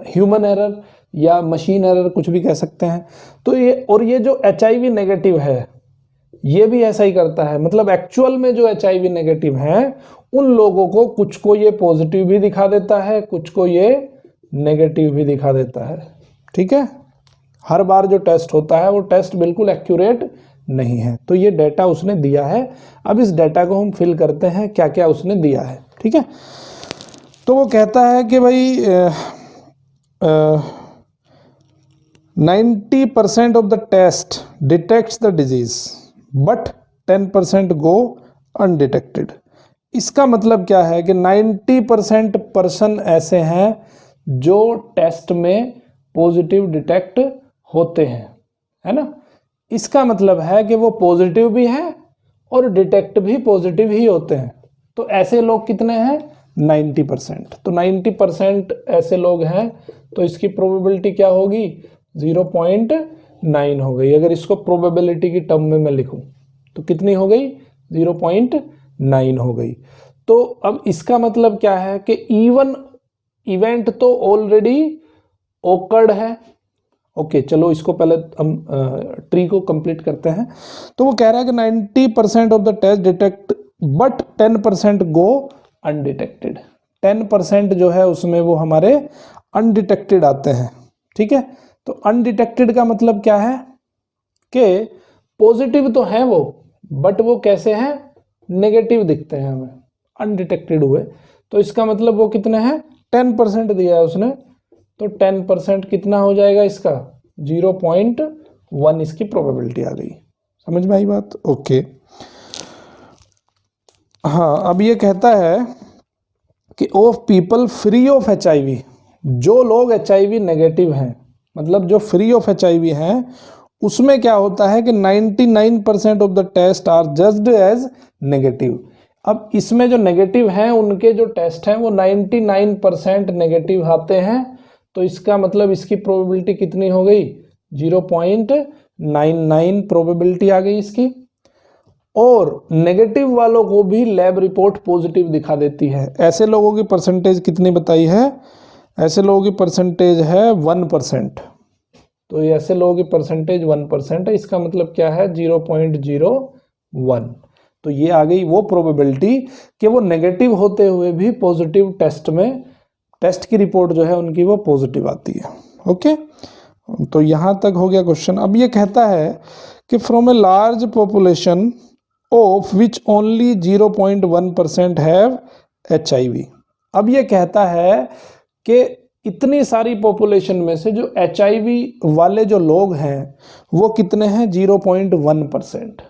ह्यूमन एरर या मशीन एरर कुछ भी कह सकते हैं। तो ये जो HIV नेगेटिव है ये भी ऐसा ही करता है। मतलब एक्चुअल में जो HIV नेगेटिव हैं उन लोगों को कुछ को ये पॉजिटिव भी दिखा देता है, कुछ को ये नेगेटिव भी दिखा देता है। ठीक है, हर बार जो टेस्ट होता है वो टेस्ट बिल्कुल एक्यूरेट नहीं है। तो ये डेटा उसने दिया है। अब इस डेटा को हम फिल करते हैं क्या क्या उसने दिया है। ठीक है, तो वो कहता है कि भाई 90% of the test detects the disease but 10% go undetected। इसका मतलब क्या है कि 90% पर्सन ऐसे हैं जो टेस्ट में पॉजिटिव डिटेक्ट होते हैं, है ना। इसका मतलब है कि वो पॉजिटिव भी हैं और डिटेक्ट भी पॉजिटिव ही होते हैं। तो ऐसे लोग कितने हैं? 90%। तो 90% ऐसे लोग हैं, तो इसकी प्रोबेबिलिटी क्या होगी? 0.9 हो गई। अगर इसको प्रोबेबिलिटी की टर्म में मैं लिखूं तो कितनी हो गई? 0.9 हो गई। तो अब इसका मतलब क्या है कि E1 इवेंट तो ऑलरेडी ओकर्ड है। ओके चलो इसको पहले हम ट्री को कंप्लीट करते हैं। तो वो कह रहा है कि 90% of the test detect but 10% go undetected. 10% जो है उसमें वो हमारे अनडिटेक्टेड आते हैं। ठीक है, तो अनडिटेक्टेड का मतलब क्या है कि पॉजिटिव तो है वो, बट वो कैसे हैं, नेगेटिव दिखते हैं हमें, अनडिटेक्टेड हुए। तो इसका मतलब वो कितने हैं, 10% दिया है उसने, तो 10% कितना हो जाएगा इसका, 0.1 इसकी प्रोबेबिलिटी आ गई। समझ में आई बात? ओके हाँ, अब ये कहता है कि of people free of HIV, जो लोग HIV नेगेटिव हैं, मतलब जो फ्री ऑफ HIV हैं, उसमें क्या होता है कि 99% of the test are judged as negative. अब इसमें जो नेगेटिव हैं उनके जो टेस्ट हैं वो 99% नेगेटिव आते हैं। तो इसका मतलब इसकी प्रोबेबिलिटी कितनी हो गई, 0.99 प्रोबेबिलिटी आ गई इसकी। और नेगेटिव वालों को भी लैब रिपोर्ट पॉजिटिव दिखा देती है। ऐसे लोगों की परसेंटेज कितनी बताई है, ऐसे लोगों की परसेंटेज है 1%। तो ऐसे लोगों की परसेंटेज 1% है, इसका मतलब क्या है, 0.01। तो ये आ गई वो प्रोबेबिलिटी कि वो नेगेटिव होते हुए भी पॉजिटिव टेस्ट में, टेस्ट की रिपोर्ट जो है उनकी वो पॉजिटिव आती है। ओके, तो यहाँ तक हो गया क्वेश्चन। अब ये कहता है कि from a large population of which only 0.1% have HIV। अब ये कहता है कि इतनी सारी पॉपुलेशन में से जो HIV वाले जो लोग हैं वो कितने हैं, 0.1%।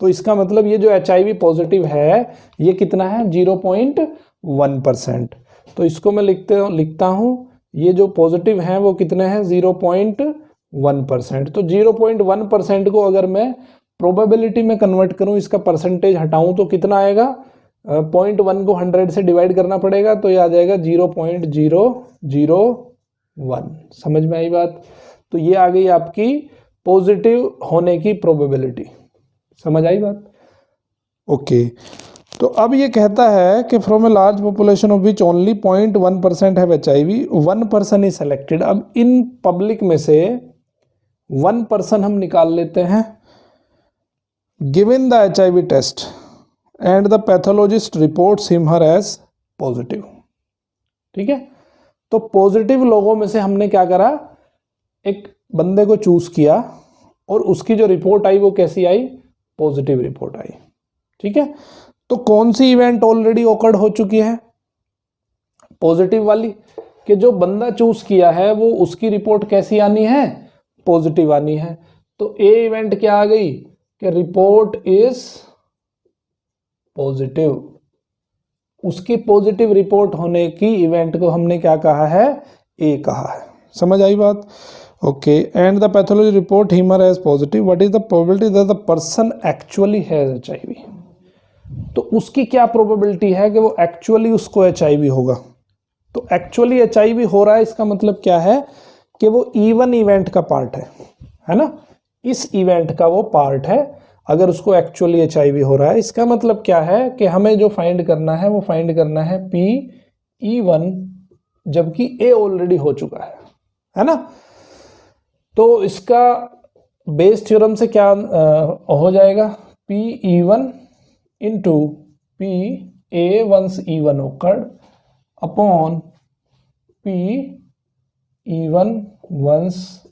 तो इसका मतलब ये जो HIV पॉजिटिव है ये कितना है, 0.1%। तो इसको मैं लिखता हूँ, ये जो पॉजिटिव हैं वो कितने हैं, 0.1%। तो 0.1% को अगर मैं प्रोबेबिलिटी में कन्वर्ट करूँ, इसका परसेंटेज हटाऊँ तो कितना आएगा, 0.1 को 100 से डिवाइड करना पड़ेगा, तो ये आ जाएगा 0.001। समझ में आई बात? तो ये आ गई आपकी पॉजिटिव होने की प्रोबेबिलिटी। समझ आई बात? ओके, तो अब ये कहता है कि from a large population of which only 0.1% have HIV, 1% is selected. अब इन पब्लिक में से 1% हम निकाल लेते हैं, given the HIV test and the pathologist reports him her as positive. ठीक है, तो पॉजिटिव लोगों में से हमने क्या करा, एक बंदे को चूज किया और उसकी जो रिपोर्ट आई वो कैसी आई, पॉजिटिव रिपोर्ट आई। ठीक है, तो कौन सी इवेंट ऑलरेडी ओकर्ड हो चुकी है, पॉजिटिव वाली, कि जो बंदा चूज किया है वो उसकी रिपोर्ट कैसी आनी है, पॉजिटिव आनी है। तो ए इवेंट क्या आ गई कि रिपोर्ट इज पॉजिटिव। उसकी पॉजिटिव रिपोर्ट होने की इवेंट को हमने क्या कहा है, ए कहा है। समझ आई बात? Okay, and the pathology report him as positive, what is the probability that the person actually has HIV। तो उसकी क्या प्रोबेबिलिटी है कि वो एक्चुअली उसको HIV होगा। तो एक्चुअली HIV हो रहा है, इसका मतलब क्या है कि वो E1 इवेंट का पार्ट है ना, इस इवेंट का वो पार्ट है अगर उसको एक्चुअली HIV हो रहा है। इसका मतलब क्या है कि हमें जो फाइंड करना है वो फाइंड करना है PE1, जबकि A ऑलरेडी हो चुका है ना। तो इसका बेस थ्योरम से क्या हो जाएगा, PE1 into PA once E1 occurred upon PE1 once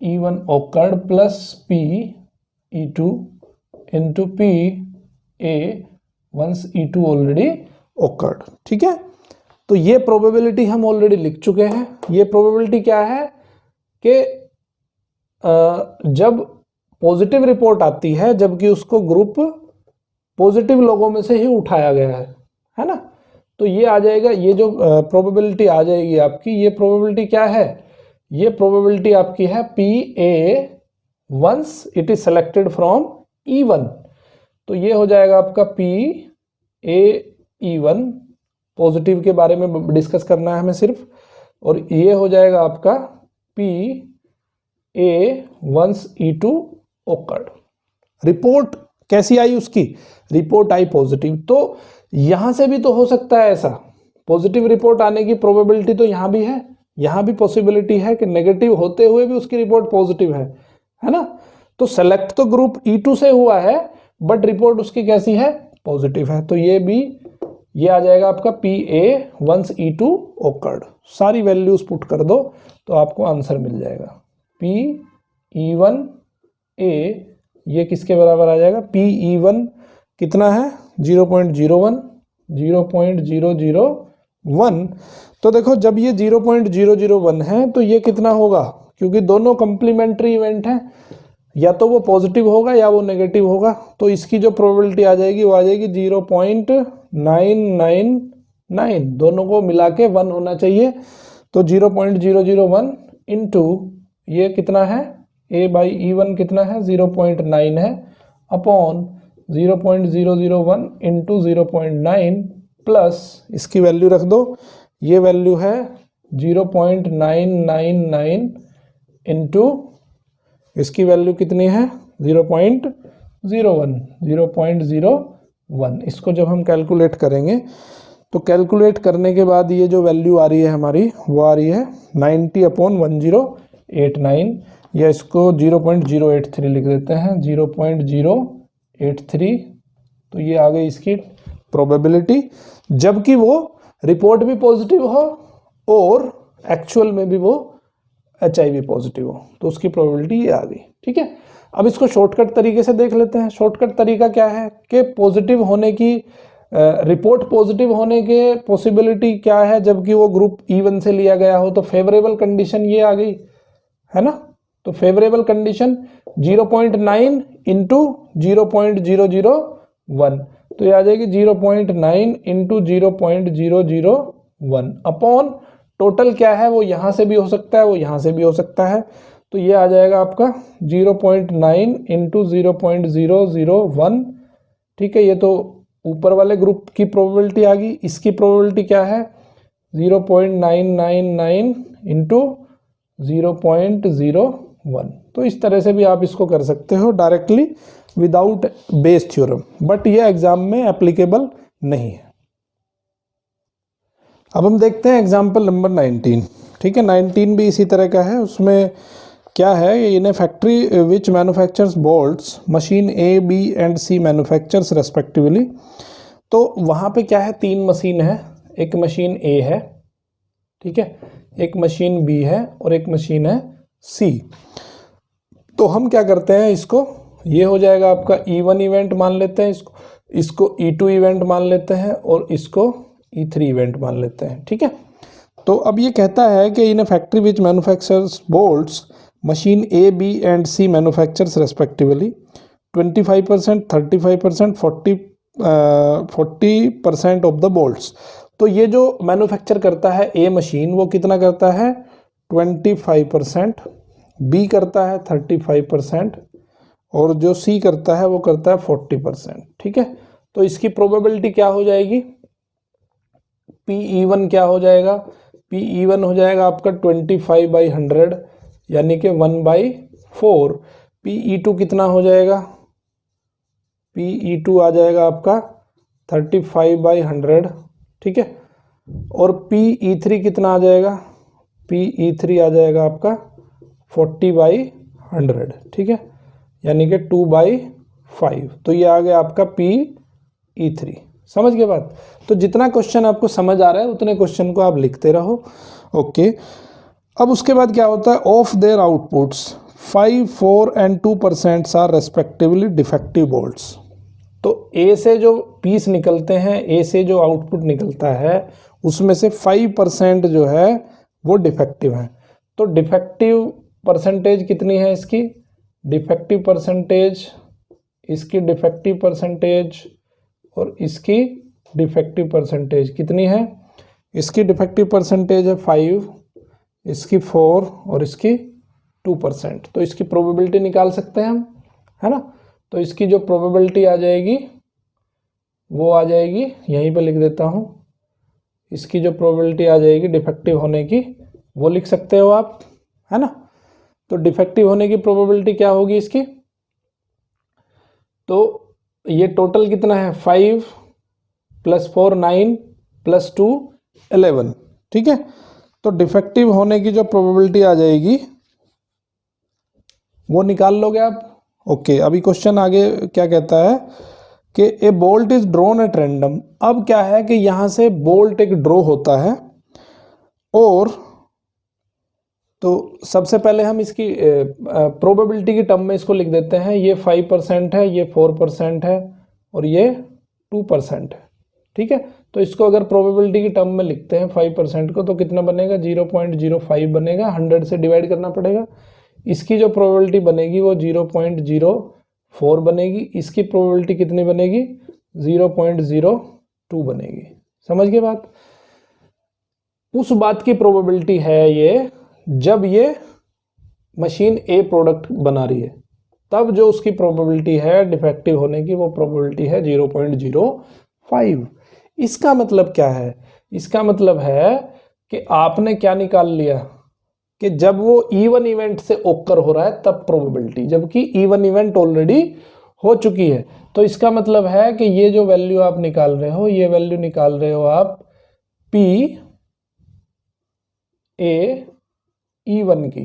E1 occurred plus PE2 into PA once E2 already occurred। ठीक है, तो ये प्रोबेबिलिटी हम ऑलरेडी लिख चुके हैं। ये प्रोबेबिलिटी क्या है कि जब पॉजिटिव रिपोर्ट आती है जबकि उसको ग्रुप पॉजिटिव लोगों में से ही उठाया गया है ना, तो ये आ जाएगा, ये जो प्रोबेबिलिटी आ जाएगी आपकी, ये प्रोबेबिलिटी क्या है, ये प्रोबेबिलिटी आपकी है PA once it is selected from E1। तो ये हो जाएगा आपका PAE1, पॉजिटिव के बारे में डिस्कस करना है हमें सिर्फ, और ये हो जाएगा आपका PA once E2 occurred। Report कैसी आई उसकी रिपोर्ट आई पॉजिटिव। तो यहाँ से भी तो हो सकता है ऐसा, पॉजिटिव रिपोर्ट आने की प्रोबेबिलिटी तो यहाँ भी है, यहाँ भी पॉसिबिलिटी है कि नेगेटिव होते हुए भी उसकी रिपोर्ट पॉजिटिव है ना। तो सेलेक्ट तो ग्रुप E2 से हुआ है बट रिपोर्ट उसकी कैसी है, पॉजिटिव है। तो ये आ जाएगा आपका PA वंस E2 ओकर्ड। सारी वैल्यूज पुट कर दो तो आपको आंसर मिल जाएगा। PE1A ये किसके बराबर आ जाएगा, PE1 कितना है 0.01, 0.001। तो देखो जब ये 0.001 है तो ये कितना होगा, क्योंकि दोनों कंप्लीमेंट्री इवेंट हैं, या तो वो पॉजिटिव होगा या वो नेगेटिव होगा। तो इसकी जो प्रोबेबिलिटी आ जाएगी वो आ जाएगी 0.999, दोनों को मिला के 1 होना चाहिए। तो 0.001 इंटू ये कितना है, A/E1 कितना है 0.9 है, अपॉन 0.001 इंटू 0.9 प्लस इसकी वैल्यू रख दो, ये वैल्यू है 0.999 इंटू इसकी वैल्यू कितनी है 0.01। इसको जब हम कैलकुलेट करेंगे तो कैलकुलेट करने के बाद ये जो वैल्यू आ रही है हमारी वो आ रही है 90/1089, या इसको 0.083 लिख देते हैं, 0.083। तो ये आ गई इसकी प्रोबेबिलिटी, जबकि वो रिपोर्ट भी पॉजिटिव हो और एक्चुअल में भी वो HIV पॉजिटिव हो, तो उसकी प्रोबेबिलिटी ये आ गई। ठीक है, अब इसको शॉर्टकट तरीके से देख लेते हैं। शॉर्टकट तरीका क्या है कि पॉजिटिव होने की रिपोर्ट पॉजिटिव होने के पॉसिबिलिटी क्या है जबकि वो ग्रुप E1 से लिया गया हो, तो फेवरेबल कंडीशन ये आ गई है ना। तो फेवरेबल कंडीशन 0.9 इंटू 0.001, तो ये आ जाएगी 0.9 इंटू 0.001 अपॉन टोटल क्या है, वो यहाँ से भी हो सकता है वो यहाँ से भी हो सकता है। तो ये आ जाएगा आपका 0.9 इंटू 0.001। ठीक है, ये तो ऊपर वाले ग्रुप की प्रोबेबिलिटी आ गई। इसकी प्रोबेबिलिटी क्या है 0.999 इंटू 0.01। तो इस तरह से भी आप इसको कर सकते हो directly without Bayes theorem, but ये एग्जाम में एप्लीकेबल नहीं है। अब हम देखते हैं एग्जाम्पल नंबर 19। ठीक है, 19 भी इसी तरह का है। उसमें क्या है, in a factory which manufactures bolts machine A, B and C manufactures respectively. तो वहाँ पे क्या है, 3 मशीन है, एक मशीन A है, ठीक है, एक मशीन B है और एक मशीन है C। तो हम क्या करते हैं, इसको ये हो जाएगा आपका E1 इवेंट मान लेते हैं, इसको E2 इवेंट मान लेते हैं और इसको E3 इवेंट मान लेते हैं। ठीक है, तो अब ये कहता है कि in a factory which manufactures bolts machine A, B and C manufactures respectively 25%, 35%, 40% of the bolts. तो ये जो मैन्युफैक्चर करता है A मशीन वो कितना करता है 25%, B करता है 35% और जो C करता है वो करता है 40%। ठीक है, तो इसकी प्रोबेबिलिटी क्या हो जाएगी, PE1 क्या हो जाएगा, PE1 हो जाएगा आपका 25/100 यानी कि 1/4। PE2 कितना हो जाएगा, PE2 आ जाएगा आपका 35/100। ठीक है, और PE3 कितना आ जाएगा, PE3 आ जाएगा आपका 40/100। ठीक है, यानी कि 2/5। तो ये आ गया आपका PE3। समझ गए बात। तो जितना क्वेश्चन आपको समझ आ रहा है उतने क्वेश्चन को आप लिखते रहो। ओके, अब उसके बाद क्या होता है, of their outputs 5, 4 and 2% are respectively defective bolts. तो ए से जो पीस निकलते हैं, ए से जो आउटपुट निकलता है उसमें से 5% जो है वो डिफेक्टिव है। तो डिफेक्टिव परसेंटेज कितनी है इसकी, डिफेक्टिव परसेंटेज, इसकी डिफेक्टिव परसेंटेज और इसकी डिफेक्टिव परसेंटेज कितनी है, इसकी डिफेक्टिव परसेंटेज है 5, इसकी 4 और इसकी 2%। तो इसकी प्रोबेबिलिटी निकाल सकते हैं हम, है ना। तो इसकी जो प्रोबेबिलिटी आ जाएगी वो आ जाएगी, यहीं पे लिख देता हूँ, इसकी जो प्रोबेबिलिटी आ जाएगी डिफेक्टिव होने की वो लिख सकते हो आप, है ना। तो डिफेक्टिव होने की प्रोबेबिलिटी क्या होगी इसकी, तो ये टोटल कितना है 5 + 4 9 + 2 11, ठीक है। तो डिफेक्टिव होने की जो प्रोबेबिलिटी आ जाएगी वो निकाल लोगे आप। ओके, अभी क्वेश्चन आगे क्या कहता है कि ए bolt is drawn at random. अब क्या है कि यहां से बोल्ट एक ड्रॉ होता है और तो सबसे पहले हम इसकी प्रोबेबिलिटी की टर्म में इसको लिख देते हैं। ये 5% है, ये 4% है और ये 2% है, ठीक है। तो इसको अगर प्रोबेबिलिटी की टर्म में लिखते हैं 5% को, तो कितना बनेगा 0.05 बनेगा, 100 से डिवाइड करना पड़ेगा। इसकी जो प्रोबेबिलिटी बनेगी वो 0.04 बनेगी, इसकी प्रोबेबिलिटी कितनी बनेगी 0.02 बनेगी। समझ गए बात? उस बात की प्रोबेबिलिटी है ये जब ये मशीन ए प्रोडक्ट बना रही है, तब जो उसकी प्रोबेबिलिटी है डिफेक्टिव होने की वो प्रोबेबिलिटी है 0.05। इसका मतलब क्या है? इसका मतलब है कि आपने क्या निकाल लिया कि जब वो इवन इवेंट से ओकर हो रहा है तब प्रोबेबिलिटी, जबकि इवन इवेंट ऑलरेडी हो चुकी है। तो इसका मतलब है कि ये जो वैल्यू आप निकाल रहे हो, ये वैल्यू निकाल रहे हो आप पी ए E1 की,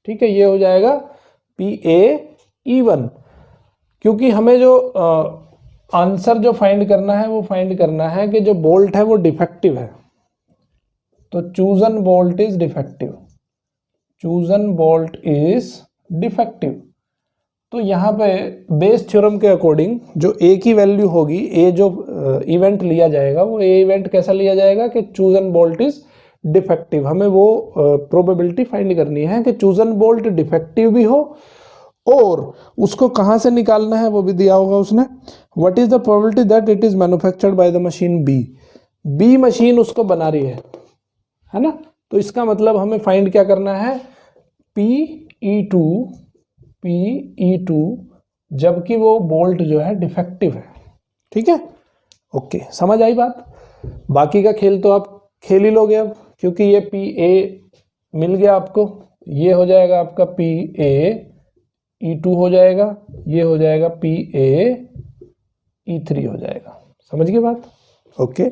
ठीक है। ये हो जाएगा PA E1, क्योंकि हमें जो आंसर जो फाइंड करना है वो फाइंड करना है कि जो बोल्ट है वो डिफेक्टिव है। तो chosen bolt is defective, chosen bolt is defective. तो यहाँ पे बेस थ्योरम के अकॉर्डिंग जो ए की वैल्यू होगी, ए जो इवेंट लिया जाएगा वो ए इवेंट कैसा लिया जाएगा कि चूजन बोल्ट इज डिफेक्टिव। हमें वो प्रोबेबिलिटी फाइंड करनी है कि चूजन बोल्ट डिफेक्टिव भी हो और उसको कहाँ से निकालना है वो भी दिया होगा उसने। What is the probability that it is manufactured by the machine B. B machine उसको बना रही है ना। तो इसका मतलब हमें फाइंड क्या करना है PE2 जबकि वो बोल्ट जो है डिफेक्टिव है, ठीक है। ओके, समझ आई बात? बाकी का खेल तो आप खेल ही लोगे अब, क्योंकि ये PA मिल गया आपको, ये हो जाएगा आपका PA E2 हो जाएगा, ये हो जाएगा PA E3 हो जाएगा। समझ गए बात? ओके,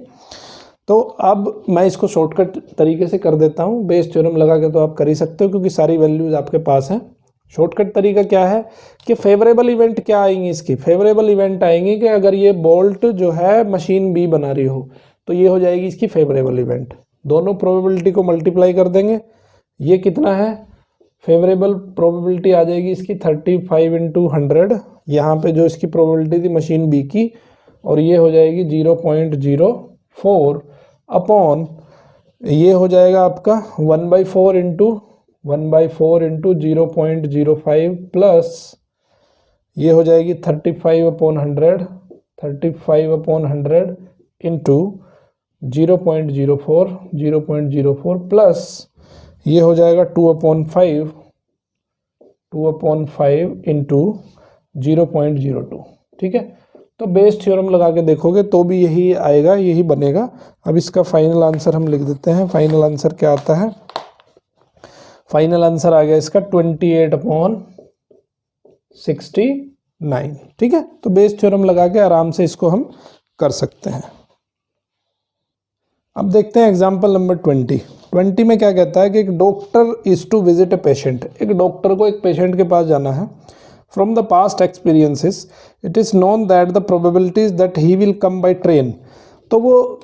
तो अब मैं इसको शॉर्टकट तरीके से कर देता हूँ। बेस थ्योरम लगा के तो आप कर ही सकते हो क्योंकि सारी वैल्यूज आपके पास हैं। शॉर्टकट तरीका क्या है कि फेवरेबल इवेंट क्या आएंगी इसकी? फेवरेबल इवेंट आएंगी कि अगर ये बोल्ट जो है मशीन बी बना रही हो तो ये हो जाएगी इसकी फेवरेबल इवेंट। दोनों प्रोबेबिलिटी को मल्टीप्लाई कर देंगे, ये कितना है फेवरेबल प्रोबेबिलिटी आ जाएगी इसकी 35 × 100, यहाँ पे जो इसकी प्रोबेबिलिटी थी मशीन बी की, और ये हो जाएगी 0.04 अपॉन ये हो जाएगा आपका 1/4 × 0.05 प्लस ये हो जाएगी 35/100 इंटू 0.04 प्लस ये हो जाएगा 2/5 इंटू 0.02, ठीक है। तो बेस थ्योरम लगा के देखोगे तो भी यही आएगा, यही बनेगा। अब इसका फाइनल आंसर हम लिख देते हैं। फाइनल आंसर क्या आता है? फाइनल आंसर आ गया इसका 28/69, ठीक है। तो बेस थ्योरम लगा के आराम से इसको हम कर सकते हैं। अब देखते हैं एग्जाम्पल नंबर 20 में क्या कहता है कि एक doctor is to visit a patient. एक डॉक्टर को एक पेशेंट के पास जाना है। From the past experiences it is known that the probabilities that he will come by train. तो वो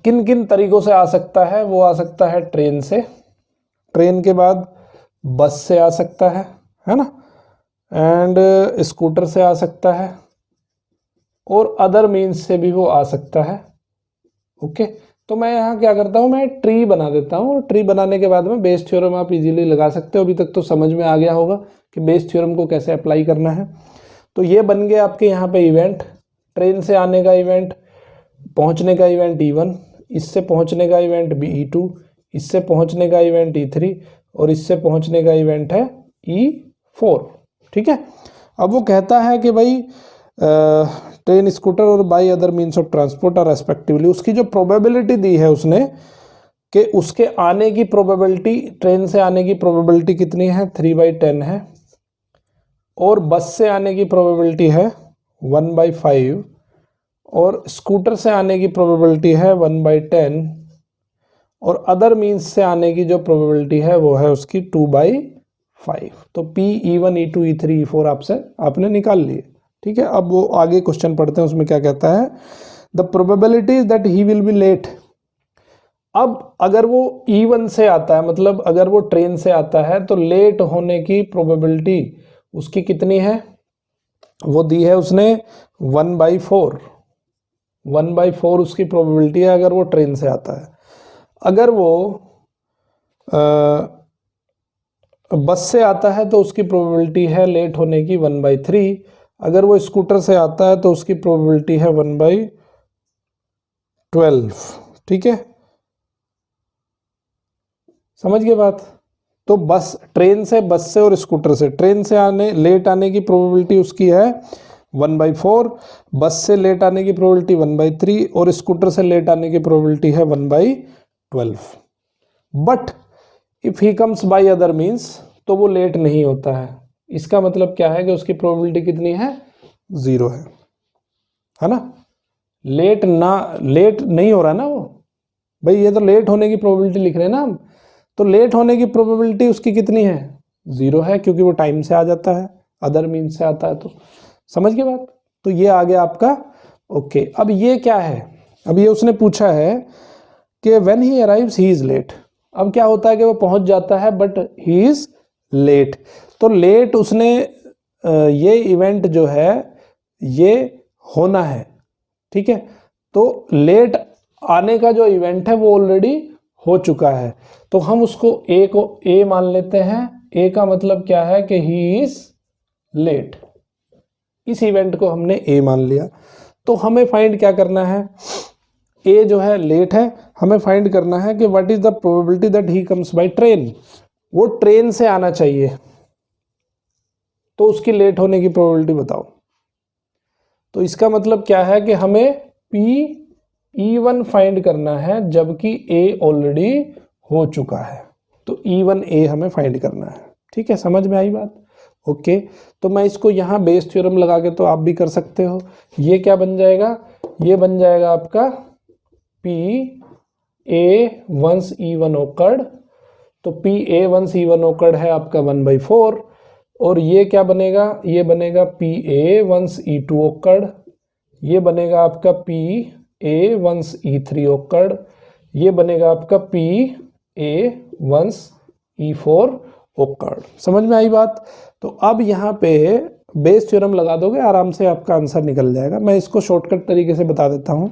किन किन तरीक़ों से आ सकता है? वो आ सकता है ट्रेन से, ट्रेन के बाद बस से आ सकता है ना, एंड स्कूटर से आ सकता है, और अदर मीन्स से भी वो आ सकता है। ओके, तो मैं यहाँ क्या करता हूँ, मैं ट्री बना देता हूँ, और ट्री बनाने के बाद में बेस थ्योरम आप इजीली लगा सकते हो। अभी तक तो समझ में आ गया होगा कि बेस थ्योरम को कैसे अप्लाई करना है। तो ये बन गया आपके यहाँ पे इवेंट, ट्रेन से आने का इवेंट, पहुँचने का इवेंट E1, इससे पहुँचने का इवेंट E2, इससे पहुँचने का इवेंट E3, और इससे पहुँचने का इवेंट है E4, ठीक है। अब वो कहता है कि भाई ट्रेन, स्कूटर और by other means of transport are respectively, उसकी जो प्रोबेबिलिटी दी है उसने कि उसके आने की प्रोबेबिलिटी, ट्रेन से आने की प्रोबेबिलिटी कितनी है 3/10 है, और बस से आने की प्रोबेबिलिटी है 1/5 और स्कूटर से आने की प्रोबेबिलिटी है 1/10 और अदर मीन्स से आने की जो प्रोबेबिलिटी है वो है उसकी 2/5। तो P E1 E2 E3 E4 आपने निकाल लिए। ठीक है, अब वो आगे क्वेश्चन पढ़ते हैं, उसमें क्या कहता है, the probability is that he will be late. अब अगर वो E1 से आता है, मतलब अगर वो ट्रेन से आता है, तो लेट होने की प्रोबेबिलिटी उसकी कितनी है, वो दी है उसने 1/4। 1/4 उसकी प्रोबेबिलिटी है अगर वो ट्रेन से आता है। अगर वो बस से आता है तो उसकी प्रोबेबिलिटी है लेट होने की 1/3। अगर वो स्कूटर से आता है तो उसकी प्रोबेबिलिटी है 1/12। ठीक है, समझ गए बात। तो बस से और स्कूटर से, ट्रेन से लेट आने की प्रोबेबिलिटी उसकी है 1/4, बस से लेट आने की प्रोबेबिलिटी 1/3 और स्कूटर से लेट आने की प्रोबेबिलिटी है 1/12। But if he comes by other means, तो वो लेट नहीं होता है। इसका मतलब क्या है कि उसकी प्रोबेबिलिटी कितनी है, 0 है ना। लेट नहीं हो रहा ना वो, भाई ये तो लेट होने की प्रोबेबिलिटी लिख रहे हैं ना हम, तो लेट होने की प्रोबेबिलिटी उसकी कितनी है, 0 है, क्योंकि वो टाइम से आ जाता है, अदर मीन्स से आता है। तो समझ गए बात। तो ये आ गया आपका। ओके, अब ये क्या है, अब ये उसने पूछा है कि when he arrives he is late. अब क्या होता है कि वो पहुंच जाता है बट ही इज लेट। तो लेट उसने ये इवेंट जो है ये होना है। ठीक है, तो लेट आने का जो इवेंट है वो ऑलरेडी हो चुका है, तो हम उसको ए मान लेते हैं। ए का मतलब क्या है कि ही इज लेट, इस इवेंट को हमने ए मान लिया। तो हमें फाइंड क्या करना है, ए जो है लेट है, हमें फाइंड करना है कि what is the probability that he comes by train. वो ट्रेन से आना चाहिए, तो उसकी लेट होने की प्रोबेबिलिटी बताओ। तो इसका मतलब क्या है कि हमें E1 फाइंड करना है जबकि ए ऑलरेडी हो चुका है। तो E1 हमें फाइंड करना है। ठीक है, समझ में आई बात। ओके, तो मैं इसको यहाँ बेस थ्योरम लगा के तो आप भी कर सकते हो। ये क्या बन जाएगा, ये बन जाएगा आपका PA वंस E1 occurred। तो PA वंस E1 occurred है आपका 1/4 और ये क्या बनेगा, ये बनेगा PA वंस E2 occurred, ये बनेगा आपका PA वंस E3 occurred, ये बनेगा आपका PA वंस E4 occurred। समझ में आई बात। तो अब यहाँ पे बेस थ्योरम लगा दोगे, आराम से आपका आंसर निकल जाएगा। मैं इसको शॉर्टकट तरीके से बता देता हूँ।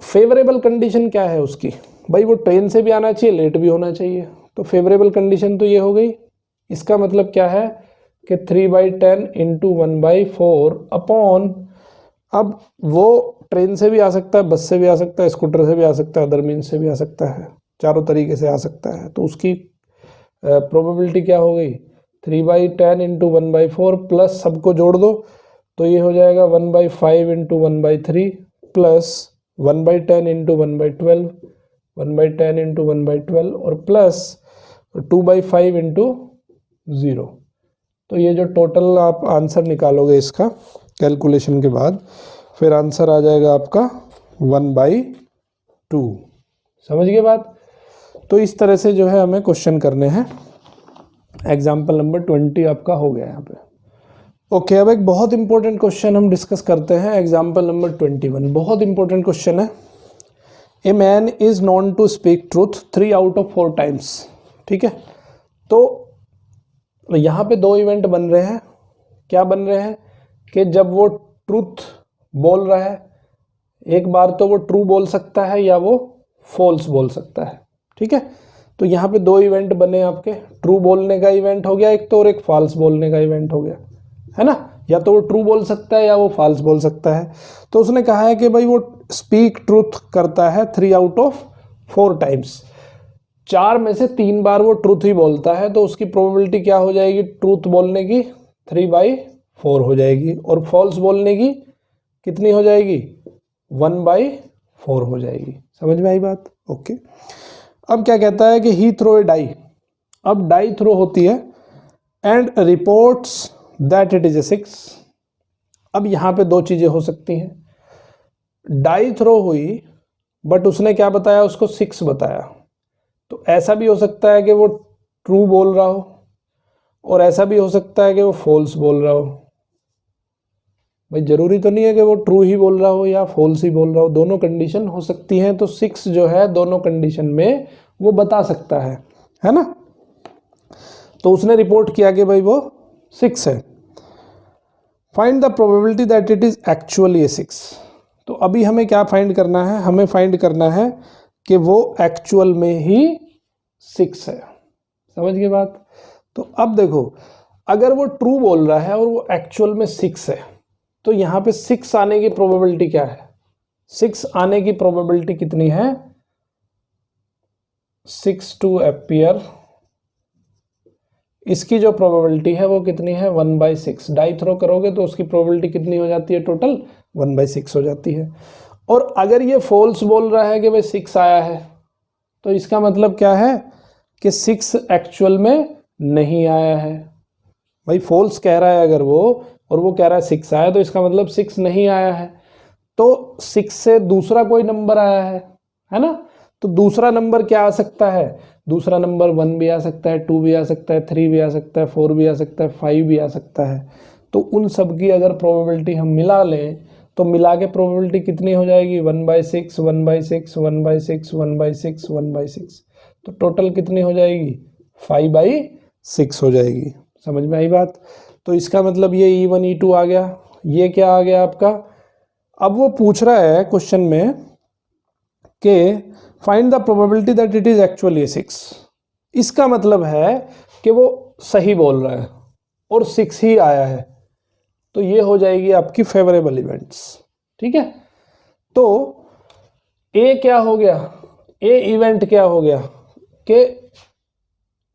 फेवरेबल कंडीशन क्या है उसकी, भाई वो ट्रेन से भी आना चाहिए, लेट भी होना चाहिए। तो फेवरेबल कंडीशन तो ये हो गई। इसका मतलब क्या है कि 3/10 इंटू 1/4 अपॉन, अब वो ट्रेन से भी आ सकता है, बस से भी आ सकता है, स्कूटर से भी आ सकता है, अदर मीन्स से भी आ सकता है, चारों तरीके से आ सकता है। तो उसकी प्रोबेबिलिटी क्या हो गई, 3/10 इंटू 1/4 प्लस सबको जोड़ दो, तो ये हो जाएगा 1/5 इंटू 1/3 प्लस 1/10 इंटू 1/12, 1/10 इंटू 1/12 और प्लस 2/5 इंटू 0। तो ये जो टोटल आप आंसर निकालोगे इसका कैलकुलेशन के बाद, फिर आंसर आ जाएगा आपका 1/2। समझ गए बात। तो इस तरह से जो है हमें क्वेश्चन करने हैं। एग्जाम्पल नंबर 20 आपका हो गया यहाँ पे। ओके, अब एक बहुत इंपॉर्टेंट क्वेश्चन हम डिस्कस करते हैं। एग्जाम्पल नंबर 21 बहुत इंपॉर्टेंट क्वेश्चन है। A man is known to speak truth 3 out of 4 times. ठीक है, तो यहाँ पे 2 इवेंट बन रहे हैं। क्या बन रहे हैं कि जब वो ट्रूथ बोल रहा है, एक बार तो वो ट्रू बोल सकता है या वो फॉल्स बोल सकता है। ठीक है, तो यहाँ पे 2 इवेंट बने आपके, ट्रू बोलने का इवेंट हो गया एक तो, और एक फॉल्स बोलने का इवेंट हो गया, है ना। या तो वो ट्रू बोल सकता है या वो फॉल्स बोल सकता है। तो उसने कहा है कि भाई वो स्पीक ट्रूथ करता है 3 आउट ऑफ 4 टाइम्स, 4 में से 3 बार वो ट्रूथ ही बोलता है। तो उसकी प्रोबेबिलिटी क्या हो जाएगी, ट्रूथ बोलने की 3/4 हो जाएगी, और फॉल्स बोलने की कितनी हो जाएगी, 1/4 हो जाएगी। समझ में आई बात। ओके, अब क्या कहता है कि ही थ्रो ए डाई। अब डाई थ्रो होती है and reports that it is a 6। अब यहाँ पे दो चीज़ें हो सकती हैं, डाई थ्रो हुई बट उसने क्या बताया, उसको 6 बताया। तो ऐसा भी हो सकता है कि वो ट्रू बोल रहा हो और ऐसा भी हो सकता है कि वो फॉल्स बोल रहा हो। भाई ज़रूरी तो नहीं है कि वो ट्रू ही बोल रहा हो या फॉल्स ही बोल रहा हो, दोनों कंडीशन हो सकती हैं। तो 6 जो है दोनों कंडीशन में वो बता सकता है ना। तो उसने रिपोर्ट किया कि भाई वो 6 है। Find the probability that it is actually a 6। तो अभी हमें क्या फाइंड करना है, हमें फाइंड करना है कि वो एक्चुअल में ही 6 है। समझ गए बात। तो अब देखो, अगर वो ट्रू बोल रहा है और वो एक्चुअल में 6 है, तो यहाँ पे 6 आने की प्रोबेबिलिटी क्या है, 6 आने की प्रोबेबिलिटी कितनी है, 6 टू अपीयर, इसकी जो प्रोबेबिलिटी है वो कितनी है, 1/6। डाई थ्रो करोगे तो उसकी प्रोबेबिलिटी कितनी हो जाती है, टोटल 1/6 हो जाती है। और अगर ये फॉल्स बोल रहा है कि भाई 6 आया है, तो इसका मतलब क्या है कि 6 एक्चुअल में नहीं आया है। भाई फॉल्स कह रहा है अगर वो, और वो कह रहा है 6 आया, तो इसका मतलब 6 नहीं आया है। तो 6 से दूसरा कोई नंबर आया है ना। तो दूसरा नंबर क्या आ सकता है, दूसरा नंबर 1 भी आ सकता है, 2 भी आ सकता है, 3 भी आ सकता है, 4 भी आ सकता है, 5 भी आ सकता है। तो उन सब की अगर प्रोबेबिलिटी हम मिला लें तो मिला के प्रोबेबिलिटी कितनी हो जाएगी, 1/6, 1/6, 1/6, 1/6, 1/6। तो टोटल कितनी हो जाएगी, 5/6 हो जाएगी। समझ में आई बात। तो इसका मतलब ये E1 E2 आ गया, ये क्या आ गया आपका। अब वो पूछ रहा है क्वेश्चन में कि find the probability that it is actually 6। इसका मतलब है कि वो सही बोल रहा है और 6 ही आया है। तो ये हो जाएगी आपकी फेवरेबल इवेंट्स। ठीक है। तो ए क्या हो गया, ए इवेंट क्या हो गया कि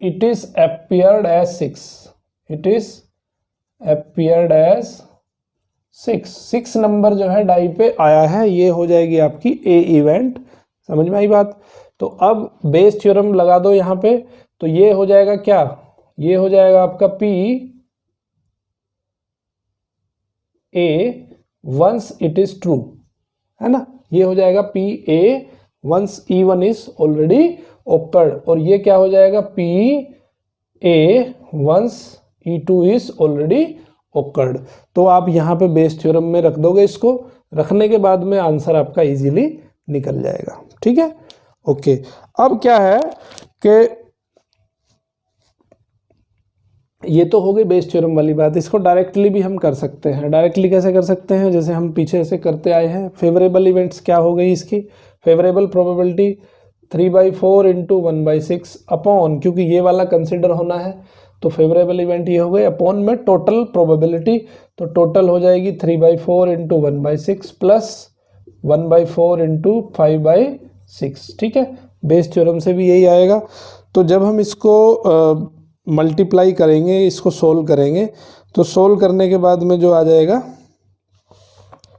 it is appeared as 6, it is appeared as 6 number जो है डाई पे आया है, ये हो जाएगी आपकी ए इवेंट। समझ में आई बात। तो अब बेस थ्योरम लगा दो यहाँ पे, तो ये हो जाएगा क्या, ये हो जाएगा आपका P A once it is true, है ना। ये हो जाएगा P A once E1 is already occurred, और ये क्या हो जाएगा, P A once E2 is already occurred. तो आप यहाँ पे बेस थ्योरम में रख दोगे, इसको रखने के बाद में आंसर आपका इजीली निकल जाएगा। ठीक है, ओके। अब क्या है कि ये तो हो गई बेस थ्योरम वाली बात। इसको डायरेक्टली भी हम कर सकते हैं। डायरेक्टली कैसे कर सकते हैं, जैसे हम पीछे से करते आए हैं। फेवरेबल इवेंट्स क्या हो गई इसकी, फेवरेबल प्रोबेबिलिटी 3/4 इंटू 1/6 अपॉन, क्योंकि ये वाला कंसिडर होना है तो फेवरेबल इवेंट ये हो गए अपॉन में टोटल प्रोबेबिलिटी। तो टोटल हो जाएगी 3/4 इंटू 1/6 प्लस 1/4 इंटू 5/6। ठीक है, बेस थ्योरम से भी यही आएगा। तो जब हम इसको मल्टीप्लाई करेंगे, इसको सोल्व करेंगे, तो सोल्व करने के बाद में जो आ जाएगा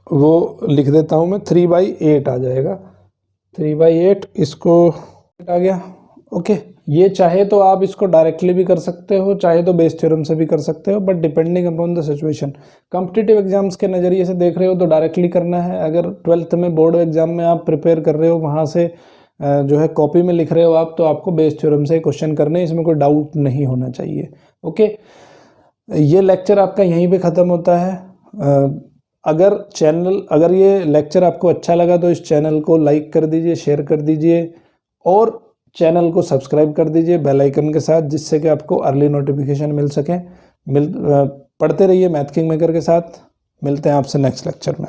वो लिख देता हूँ मैं, 3/8 आ जाएगा। 3/8 इसको आ गया। ओके, ये चाहे तो आप इसको डायरेक्टली भी कर सकते हो, चाहे तो बेस थ्योरम से भी कर सकते हो, but depending upon the situation. Competitive exams के नज़रिए से देख रहे हो तो डायरेक्टली करना है। अगर 12th में बोर्ड एग्जाम में आप प्रिपेयर कर रहे हो, वहाँ से जो है कॉपी में लिख रहे हो आप, तो आपको बेस थ्योरम से क्वेश्चन करने, इसमें कोई डाउट नहीं होना चाहिए। ओके, ये लेक्चर आपका यहीं पे ख़त्म होता है। अगर ये लेक्चर आपको अच्छा लगा तो इस चैनल को लाइक कर दीजिए, शेयर कर दीजिए और चैनल को सब्सक्राइब कर दीजिए बेल आइकन के साथ, जिससे कि आपको अर्ली नोटिफिकेशन मिल सके। पढ़ते रहिए मैथ किंग मेकर के साथ। मिलते हैं आपसे नेक्स्ट लेक्चर में।